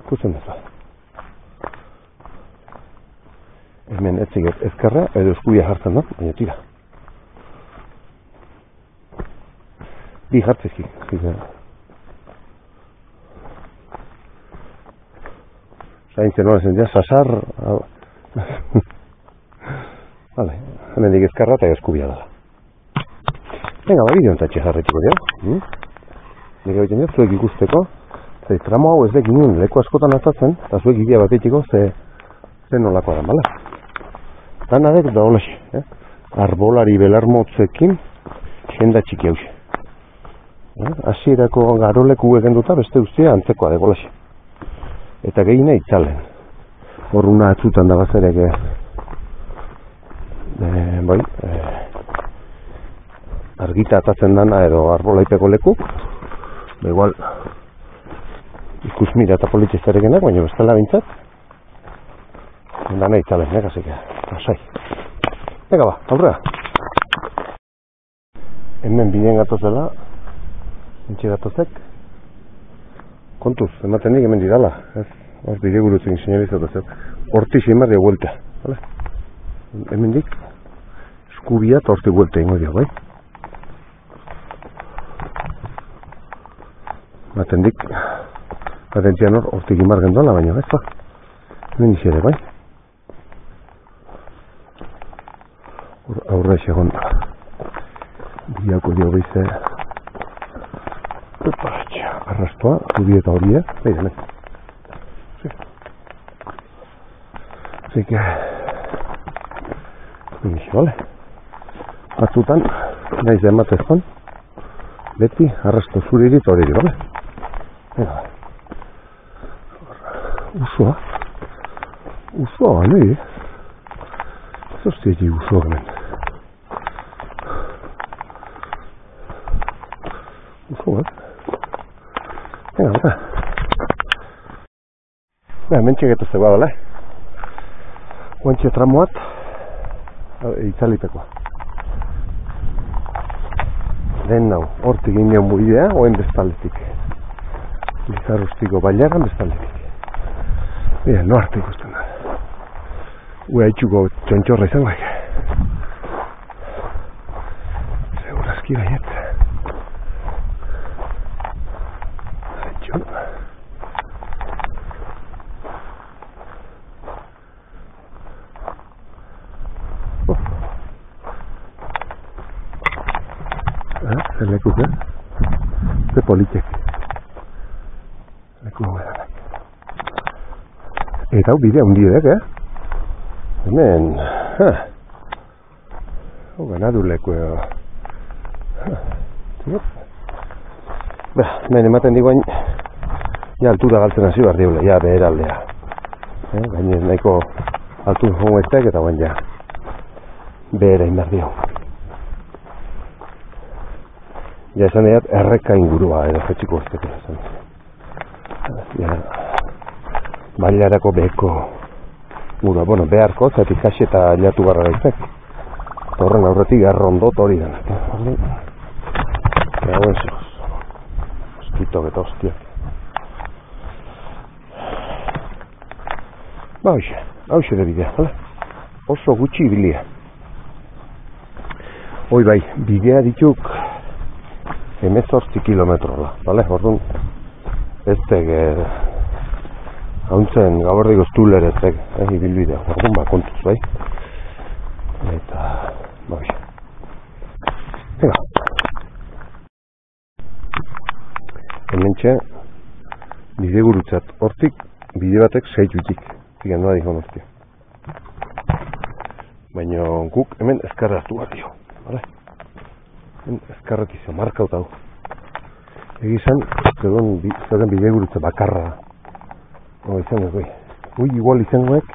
ikusten duzu. Hemen etziget ezkerra, edo eskuia jartzen da, baina tira. Bi jartzezki, zaintzen nola zen, sasar... Vale, hemen dik ezkerra eta eskubia dela. Venga, bideo entzatxe jarretuko dira. Nire egiten dira, zuek ikusteko. Tramo hau ez da ginen leku askotan azatzen, eta zuek gila bat eitiko, ze zen nolakoa da, bala? Danadek da holaxe, arbolari belarmotzekin senda txiki hause. Hasierako garoleku egenduta beste guztia antzekoa da, holaxe. Eta gehiena itzalen. Horruna atzutan da bazerek, argita atatzen dana edo arbolaipeko leku, igual ikusmira eta politxestarekenak, baina bestela bintzat, dana itzalen, nekasik, asai. Ega ba, aurrera. Hemen bidean gatoz dela, entxe gatozek, kontuz, ematen nik hemen didala, ez? Hor bide gurutzen señalizatuz, horti xeimarria vuelta, vale? Hemen dik, eskubia eta horti vuelta ingo dio, bai? Ematen dik, patentzian hortik imargen doala, baina, ez ba? Hemen izere, bai? Aurre segon biako dio behize arrastoa, zubi eta horia, behi hemen. Así que vale. Batzutan naiz da ematezkoan beti arrasto zuriri eta horiri, vale? Venga. Usoa, nahi? Ez hostia usoa hemen. Usoa, venga. Hemen txegetu zegoa, bale? Guantxe tramoat itzalitekoa. Lehen nau, hortik ginean buidea, oen bestaldetik. Lizarrustiko bailaran bestaldetik. Bida, no arte ikusten da. Ua itxuko txontxorra izango eke. Segurazki baiet. Aitxo. Zer lekuk, Ze politek. Leku hobedanak. Eta hau bidea hundiedek, Hemen, hau ganadu leku, hemen ematen diguain, ja altura galtzen hasi behar diule, ja beheraldea. Gainez nahiko altu jongo eztek eta guain ja behera inbar dio. Ja esan edat erreka ingurua edo jetxiko ezteko esan. Ja, bailarako beheko gura, bueno, beharko, zatik kasi eta aliatu barra gaizek. Horren aurretik garrondot hori dena. Hauen zegoz. Moskitok eta hostiak. Ba, hauxe de bidea, vale? Oso gutxi bilia. Hoi bai, bidea dituk 18 kilometrola, vale? Orduan, ez tege hauntzen gabordik oztuler ez tege, ibilbidea. Orduan, ba, kontuz, bai? Eta, ba, bixe. Venga. Hementxe, bide gurutzat. Hortik, bide batek 6 jutik. Zigan, noa dihon hortia. Baina guk hemen ezkarra hartu bat dio, vale? Hemen ezkarrak izan, markauta hau. Egizan, zeuden bide gurutza bakarra. No, izango goi. Ui, igual izangoek,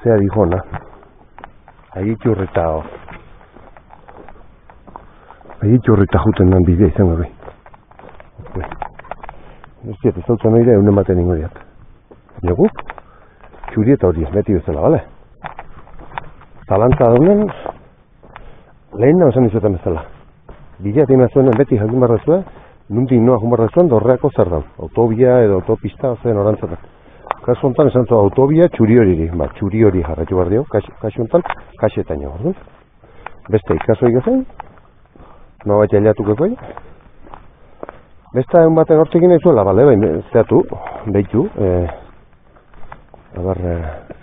zea dihona. Aitxurrita juten dan bidea izango goi. Ez diat, ez dautzen oire, eunen baten ingo diat. Baina guk, txuri eta hori ez beti bezala, bale? Zalantza daunen, lehen nahi esan izuetan bezala. Bidea tina zuenen beti jakin barra zuen, nuntik noa jun barra zuen, dorreako zer daun. Autobia edo autopista zen orantzaten. Kasu honetan esan zuen autobia txuri horiri. Ba, txuri hori jarratu behar dio, kasu honetan, kasetaino, orduan. Beste ikaso egazen, noa bat jailatukeko egin. Besta egun baten hortzekin nahi zuela, bale, baina zeatu, behitu,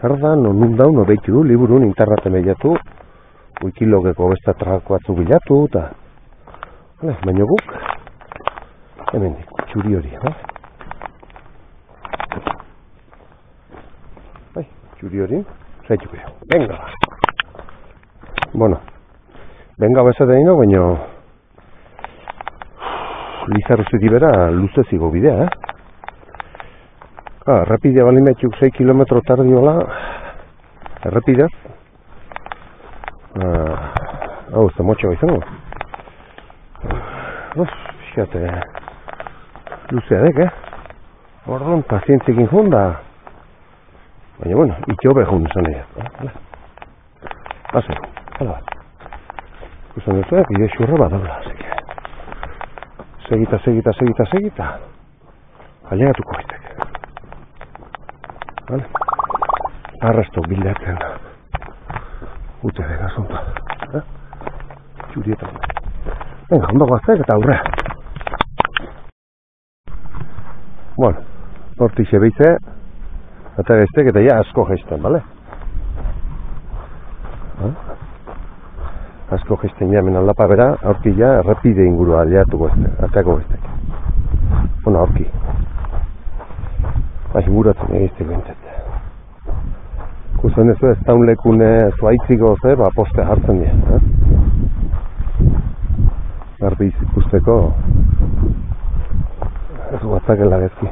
zer da, non daun, no behitu, liburun, internaten behiatu, wikilogeko besta trako batzu bilatu, eta, baina guk, hemen dik, txuri hori, txuri hori, zaituko jo. Venga! Bueno, venga bezaten ino, baina Lizarrustetik bera luzezigo bidea, errepidea balin betxuk 6 kilometro tardiola, errepidez, hau ez da motxoa izango. Fíjate, luzea dek, Orduan, pazientzekin jonda. Baina, bueno, itxobe jun izan egin. Hase, hala bat. Ikusten duzu, bide xurra bat daula. Segita. Alegatuko baitek. Vale? Arrastok bildatzen. Ute de gazonta. Txurietan. Venga, ondo gaztek eta aurre. Bueno, hortik xebeitze. Eta geztek eta ja asko gesten, bale? Asko gesten jamen aldapa bera, aurki ja errepide ingurua aliatuko eztek, atako eztek. Bona, aurki. Inguratzen egiztek bintzet. Kusten ez ez daun lekune zuaitziko ze, poste hartzen dira. Garbi ikusteko ez guatzakela gezki.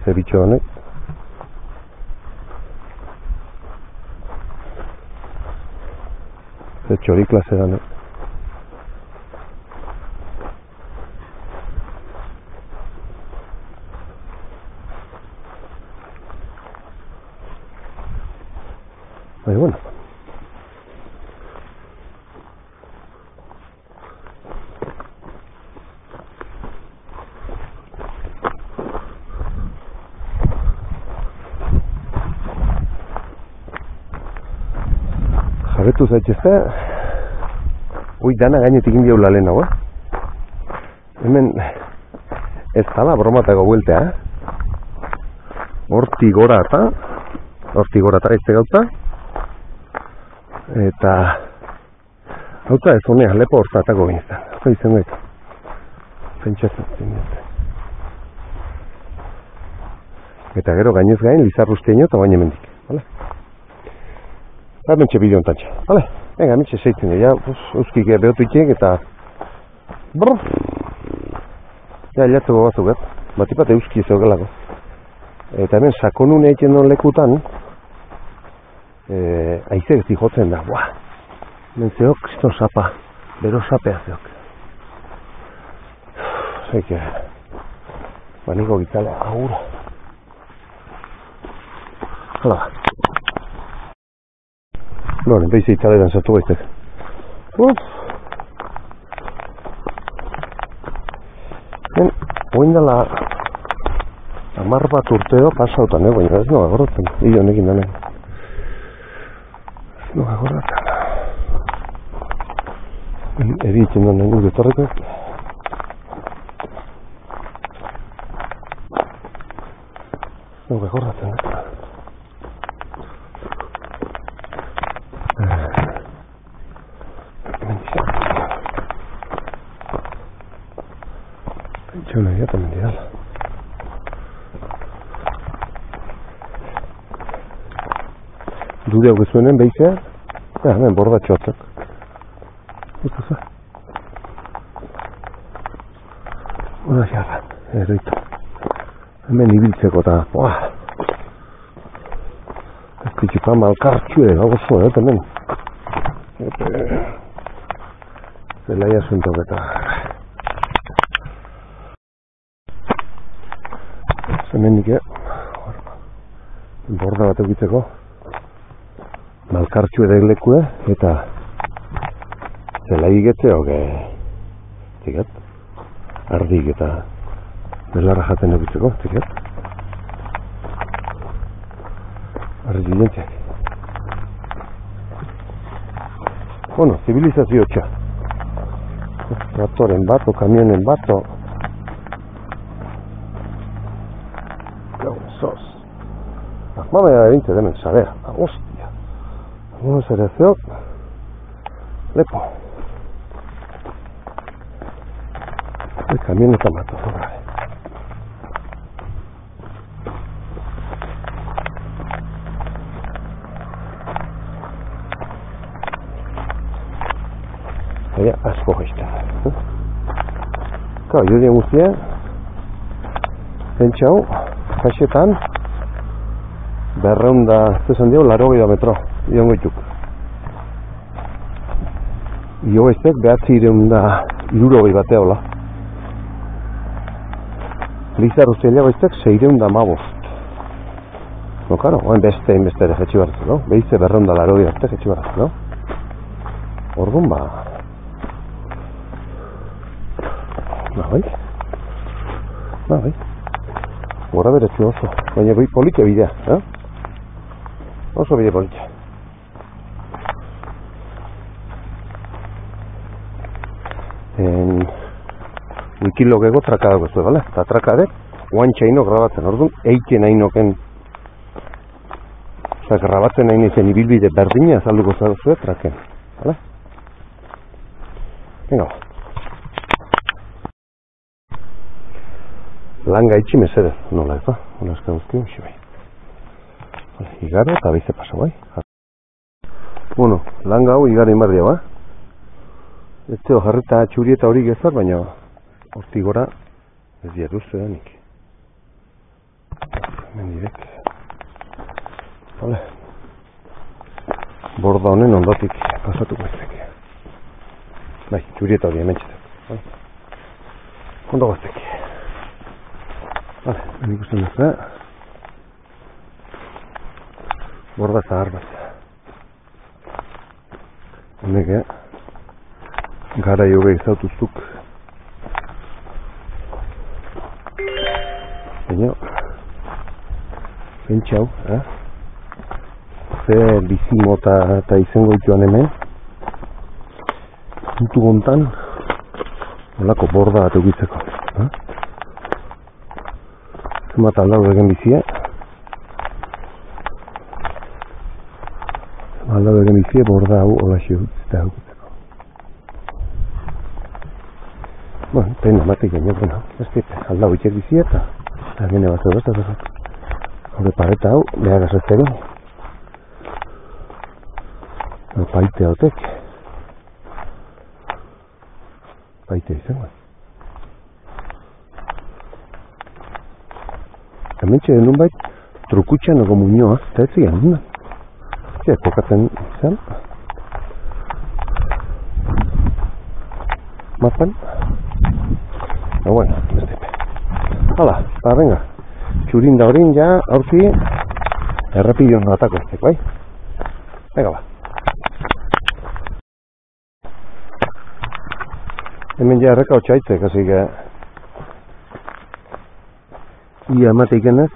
Ze bitxo honek. Ze txori klase da honek. Baina, bueno. Jabetu zaitezte, ui dana gainetik indiaula lehen hau, Hemen ez dala bromatako bueltea, Horti gora eta ez gauta. Eta hauta ez honea, lepo hortatako bintzan. Hauta izan gaitu. Pentsatzen zinete. Eta gero gainez gain, Lizarrusteño eta baina mendik. Vale? Mentxe bideo ontantxe, vale? Venga, mentxe zeitzen ja, euskik behotu itxek eta... Brr! Ja, hilatzeko batzuk, Batipat euski ez eugelako. Eta hemen, sakonun egiten non lekutan, aize gezi jotzen da, buah! Hemen zeok, kristo sapa, bero sapea zeok. Zeike, baniko gitzale, agur. Hala ba. Bueno, beize itzaletan zatu gaiztek. Oin dela 10 bat urteo pasautan, baina ez noga gorratzen. Io honekin danen. Ez noga gorratzen. Eritzen danen gure torreko. Ez noga gorratzen. Pentsauna egiatan mendial. Dude hau gezuenen behizea, hemen bordatxo atzak. Usta. Una jarra, erritu. Hemen ibiltzeko eta, ez ditxipa malkartxue, hau zuen, hemen. Zelaia zentok eta... Hemendik, borda bat eukitzeko malkartxu edailekue eta zelai getzeok tiket ardik eta belarra jaten eukitzeko tiket ardik jentziak. Bueno, zibilizazio txa traktoren bat o kamionen bat o Mama ya bintze demen sarea. Hostia. No zer zeok. Lepo. El camioneta mato. Haya asko gaizta. Kau, jodien guztia, pentsau, kaxetan, 80 metro, iongoituk. Ioestek 960 batea hola. Lizarruztia goiztek 615. No, karo, oen beste ere jetxi barretu, no? Behize 280 arte jetxi barretu, no? Orduan ba... Bai. Gora beretzu oso. Baina polike bidea, eh? Oso bide polike. Wikilogeko trakadago zuen, bale? Eta trakadek, guantxaino grabatzen. Orduan, eiken hainoken... Osa, grabatzen hain izen ibilbide berdina azalduko zuen traken. Bale? Venga, ba. Langa itxi mesedez, nola ez da? Nola eska guztio, bai. Igaro eta beize pasa, bai? Bueno, langa hau igaro inbardia, ba? Ez teo jarreta txurieta hori gezar, baina hortik gora ez diatu zedanik. Mendirek. Vale. Borda honen ondotik pasatuko eztek. Bai, txurieta hori hementxetek. Ondo gaztek. Vale, ben ikusten dut, borda zahar bat. Honek, gara joge izautuzuk. Baina, pentsau, ze bizimota eta izango dituan hemen, puntu gontan, nolako borda bat egitzeko. Zenbat aldau egen bizie. Aldau egen bizie borda hau olaxio eta haukutzeko. Bueno, pena matik gaino, bueno, ez dipe, aldau itxek bizie eta gene bat edo ez da. Hore pareta hau, behar azazteri. Paite hotek. Paite izango. Hementxe denun bait, trukutxan ego muñoa, eta ez zian, nuna. Eta pokatzen zen. Mapan. No, bueno, ez dipe. Hala, eta venga. Txurin da horin, ja, aurki, errepidion atako ez bai? Venga, ba. Hemen ja erreka hotxaitzek, hasi que... Ia emate ikenez.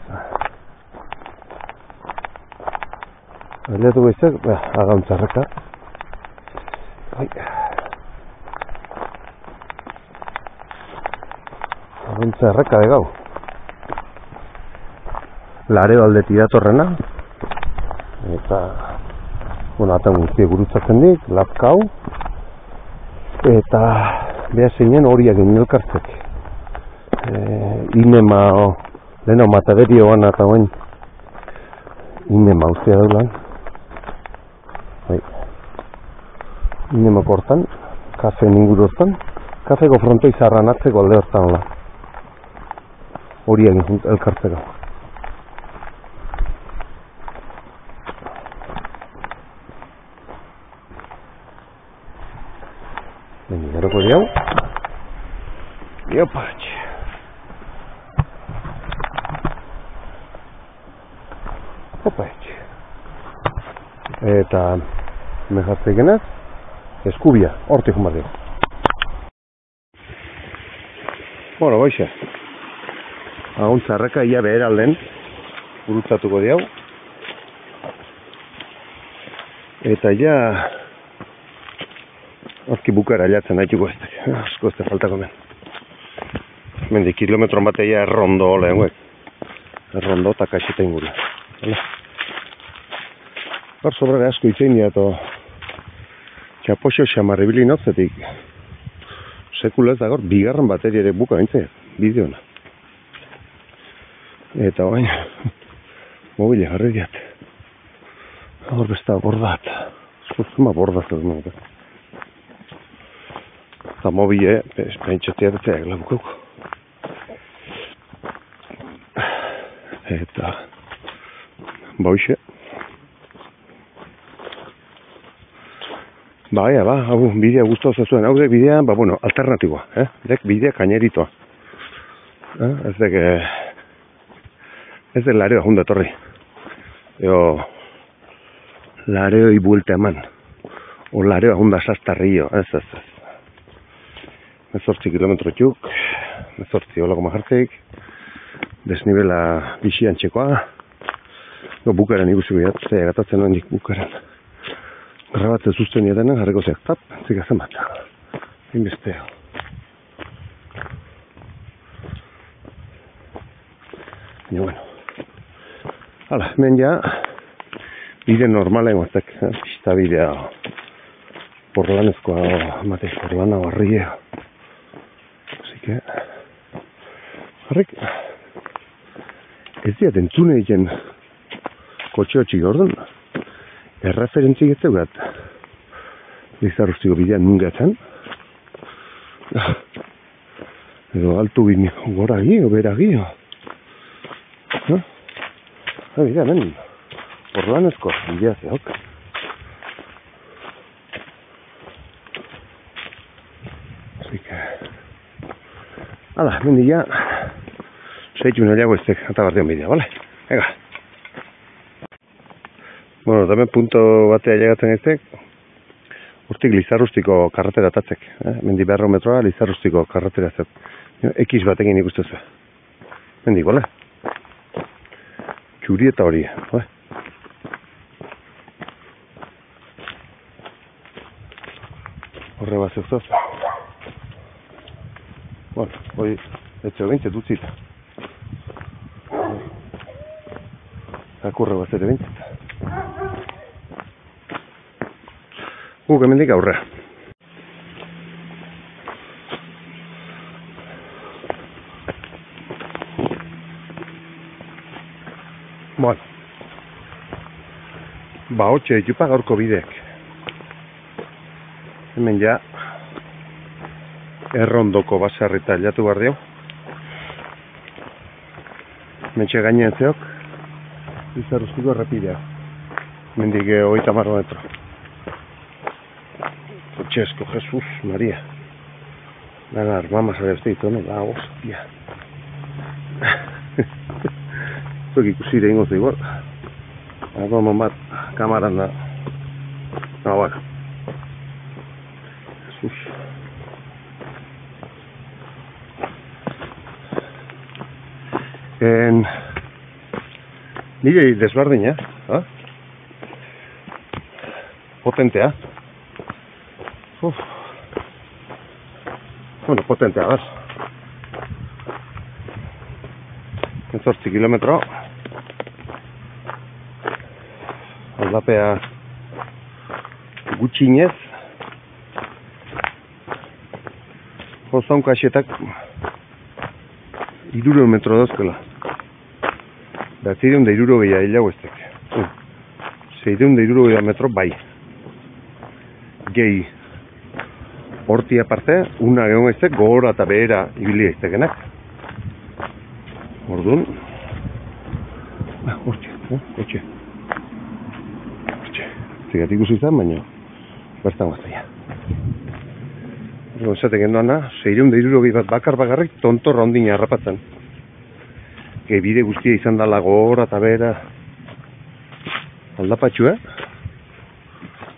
Aliatu behizek, agauntza erreka. Agauntza erreka de gau. Lareo aldeti datorrena. Eta... Bueno, atan guztie gurutzatzen dik, lapkau. Eta... Beha zeinen horiak inelkartzek. Inema... Leno mataderio gana eta oen inema ustea daulan. Inema kortan, kafe ninguru hortan, kafeko frontoi zarran atzeko alde hortan hola. Hori egin elkartzeko. Beni, garoko diau. Iopatx. Eta mehatze genez, eskubia, hortik jumar dugu. Bueno, goixe. Aguntza erreka ia behar alden, gurutzatuko diau. Eta ja, horki bukara alatzen haituko ez. Asko ez da faltako men. Mendi kilometron bateia errondo lehen guek. Errondo eta kaxeta inguru. Hor sobrare asko itzein diato txapoxo xamarribili notzetik. Sekula ez da gaur, bigarren bateri ere buka bintzea, bideona. Eta bain, mobile jarri diat. Hor besta bordat. Zuzuma bordat ez dut. Eta mobile, pentsatzea detzea egla bukauko. Eta boixe. Hau bidea guztua zazuen. Hau dek bidea, alternatiboa. Dek bidea kaineritoa. Ez dek Lareoa junda torri. Lareoi buelte eman. O Lareoa junda sastarrio. Ez. 18 kilometro txuk. 18 holako majarteik. Desnibela bixian txekoa. Bukaren ikusi bidat. Zea gatatzen noen dik bukaren. Grabatzen zuzten edenen, jarriko zeak, tap, zika zen bat. Inbesteo. Baina, bueno. Hala, hemen ja, bide normalen guaztek, pista bidea, porlanezkoa, matez, porlana barria. Así que, jarrik, ez diat entzune egiten kotxe hotxik orduan. Erreferentzik ez zeugat Lizarrustiko bidean nungatzen. Edo altu bine goragi, oberagi. Bidea, hemen porlanezko bidea zeok. Así que... Hala, hemen dira 6 minoriago eztek atabardean bidea, bale? Ega. Bueno, tamen punto batea llegatzen eztek, urtik Lizarrustiko karretera tatzek. Mendi 200 metroa Lizarrustiko karretera zek. X batekin ikustezu. Mendi, bale? Txuri eta hori, bale? Horre bat zeuzaz. Bueno, hori, etxeo bintzet utzita. Akurre bat zere bintzet. Guk hemendik aurrera. Bueno. Hotxe ditupa gaurko bideek. Hemen ja errondoko basarrita jatu behar diau. Mentxe gainean zeok Lizarrustiko errepidea. Mendik 30 metro. Txesko, Jesus, Maria. Ganar, mama sare besteito, no? Hostia. Zuek ikusire ingo zu igual. Agomon bat, kamaran da. Bueno. Jesus. Nire desbardina, potentea. Bueno, potentea, gas. 18 kilometro. Aldapea gutxinez. Jozaun kaxetak 300 metro dozkela. Da 360 hilago eztek. 660 metro bai. Gehi. Horti aparte, una gehiago eztek gogora eta behera ibili eztekenak. Orduan. Hortxe. Zigatik usizan, baina bertan guaztaia. Esatek endoana, 660 bat bakar-bakarrik tonto rondina harrapatzen. Bide guztia izan dala gogora eta behera aldapatxua.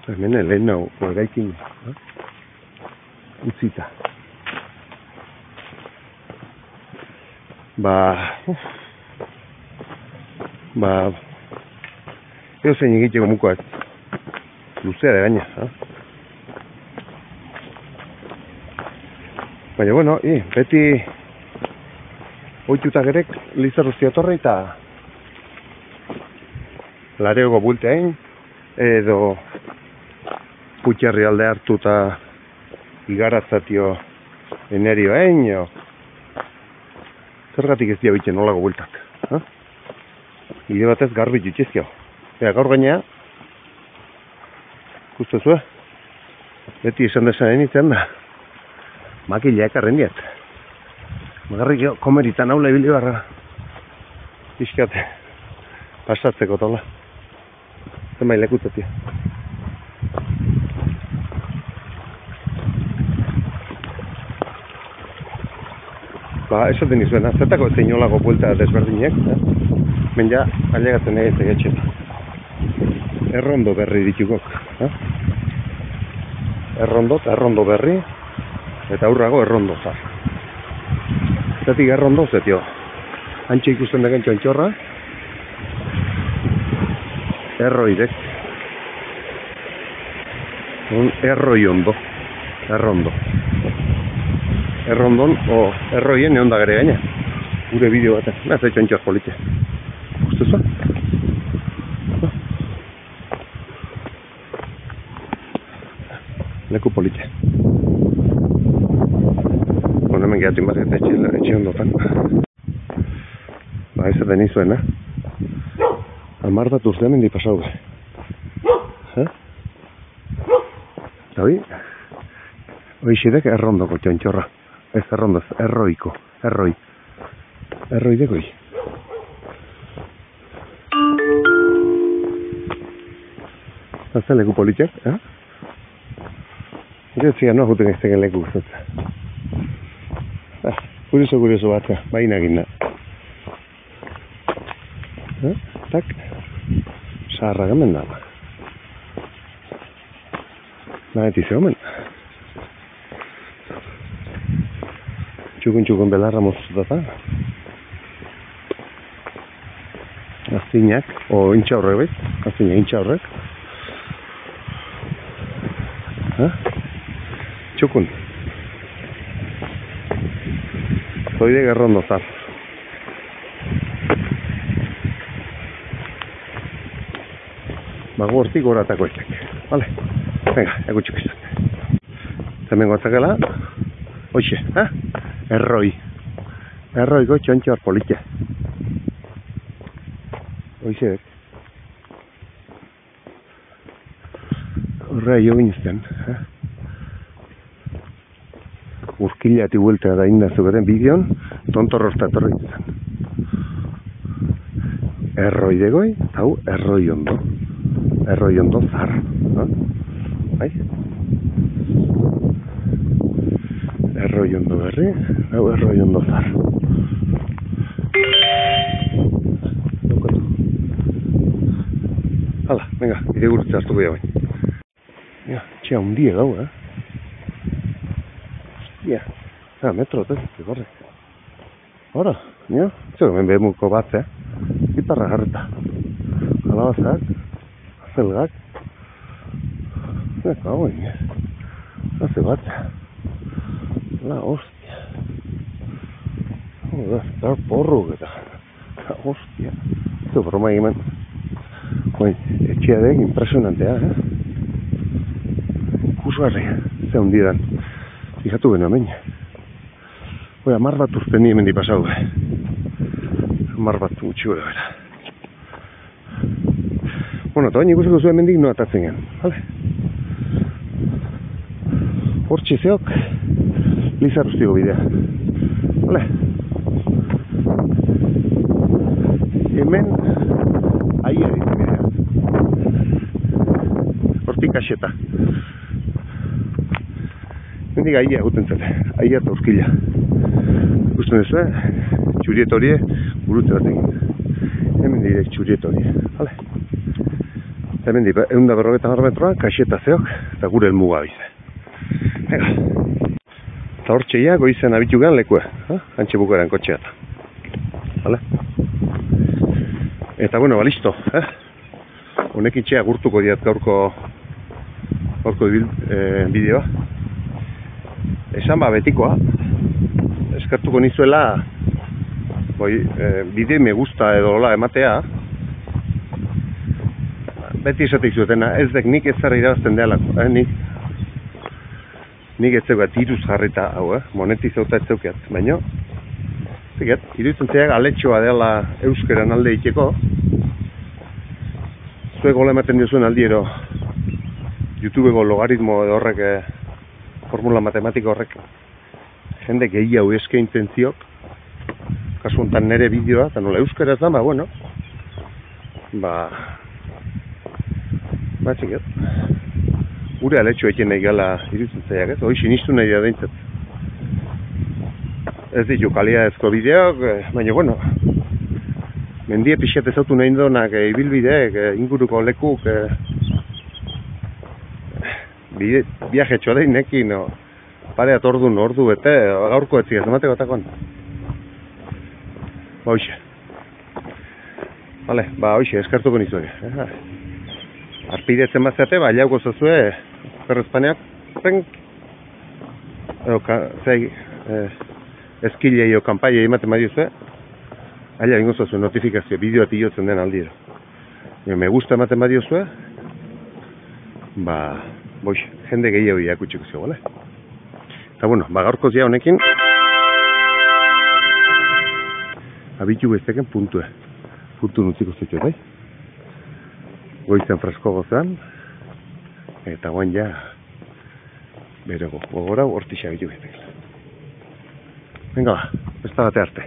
Hemen lehen nau, gaikin utzita. Eo zein egiteko mukoa ez. Luzea de gaina. Baina, bueno, beti oituta gerek Lizarrustia torre eta Lareogo bulteain edo Putxarri alde hartu eta igaratzatio enerio edo zergatik ez dira bitzen nolako bueltak. Ide batez garbi jutxizkio. Gaur gainea, guztuzue, beti esan desan enitzen da, makila ekarren diet. Magarrik komeritan haula ibili barra pixkat pasatzeko tola. Zenbait lekutatia. Esaten izuena, zertako zein olako buelta desberdinek, ja, ailegatzen egite getxeta. Errondo berri ditukok. Errondo berri, eta aurrago errondo zar. Zatik errondo zetio. Antxe ikusten deken txontxorra, erroidek. Erroi ondo. Errondo. Errondon, erroien egon da gare gaina. Gure bideo baten. Naze txontxor politxe. Gustuzo? Leku politxe. Hemen gehatin bat eta etxe ondotan. Ez da nizuen, Amar bat urtean hendi pasau be. Eta hoi xedek errondoko txontxorra. Ez errondoz, erroiko. Erroi. Erroi dekoi. Zaten leku politxek, Gero zian noa juten ezteken leku gustatzen. Kurioso bat, baina ginda. Tak. Zaharra gamen da. Naheti zehomen. Txukun belarra moztutata. Aztinak, intxaurrek bai. Aztinak intxaurrek. Txukun. Zoide gerrondo zar. Mago hortik goratako ezek. Vale. Venga, egutxuk izan. Zemen gotzakela. Hoxe, Erroi. Erroiko txontxor politxe. Hoxek. Horrea jo ginezten. Urkilati bueltea da indazuketen bideon, tontorrozta etorri izan. Erroi degoi, hau erroi ondo. Erroi ondo zar. Bai? Erroi ondo berri, hau erroi ondo zar. Hala, venga, bide gurutze hartuko jau bain. Txea hundie gau, metro, korre. Hora, zego hemen behemuko bat, gitarra jarreta. Kalabazak, azelgak. Hau egin, haze bat. La hostia. Eta porruk eta. La hostia. Esto broma egin. Etxea dek impresionantea, Ikusgarri, ze hundidan. Fijatu beno hemen. Amar bat urten ni hemendi pasau. Amar bat gutxi gora bera. Eta baina ikusiko zuen hemendik no atatzen gen. Hortxe zeok, Lizarrustiko bidea. Hemen, aia ditu bidea. Hortik kaseta. Hemendik aia eguten zela, aia eta urkila. Ikusten ez da, txuriet horie gurutze bat egin. Hemen direk txuriet horie. Hemen direk, 150 metroa, kaseta zeok, eta gure elmuga bize. Eta hor txeia, goizen abitugan lekue. Antxe bukaren kotxeat. Eta listo. Honekin txea gurtuko diat gaurko bideoa. Esan betikoa. Eskartuko nizuela bide me gusta edo hola ematea. beti esatik zuetena, ez dek nik ez zara irabazten dealako, nik ez zeugat iruz jarrita hau, monetizauta ez zeukat, baina, iruditzen zeak aletxoa dela euskeran alde iteko, zuek gola ematen diozuen aldiero, YouTubeko logaritmo edo horrek, formula matematiko horrek, jende gehiago eskaintzen ziok, kasu honetan nire bideoa, eta nola euskara ez da, txiket, gure aletxo eken nahi gala iruditzen zaiak, ez? Hoi sinistu nahi da deintzat. Ez ditu kaliadezko bideok, baina, mendie pixat ezautu nahi donak, ibilbideek, inguruko lekuk, viajetxoa da inekin, pareat ordu bete, gaurko etzik ez emateko atakoan. Hoxe. Vale, hoxe, eskartuko nizuek. Arpidetzen bazeate, jauko zazue, Ferrezpaneak, eskilei o kanpaia ematen badiozue, aila bingo zazue notifikazio, bideoa tilotzen den aldiro. Me gusta ematen badiozue, boix, jende gehiago iakutsiko zio, bale? Eta gaurkoz ja honekin, abitu bezteken puntu nutziko zitu, bai? Goizan fresko gozan, eta guain ja, bere gogora hortixak bitu bezteken. Venga, besta bate arte.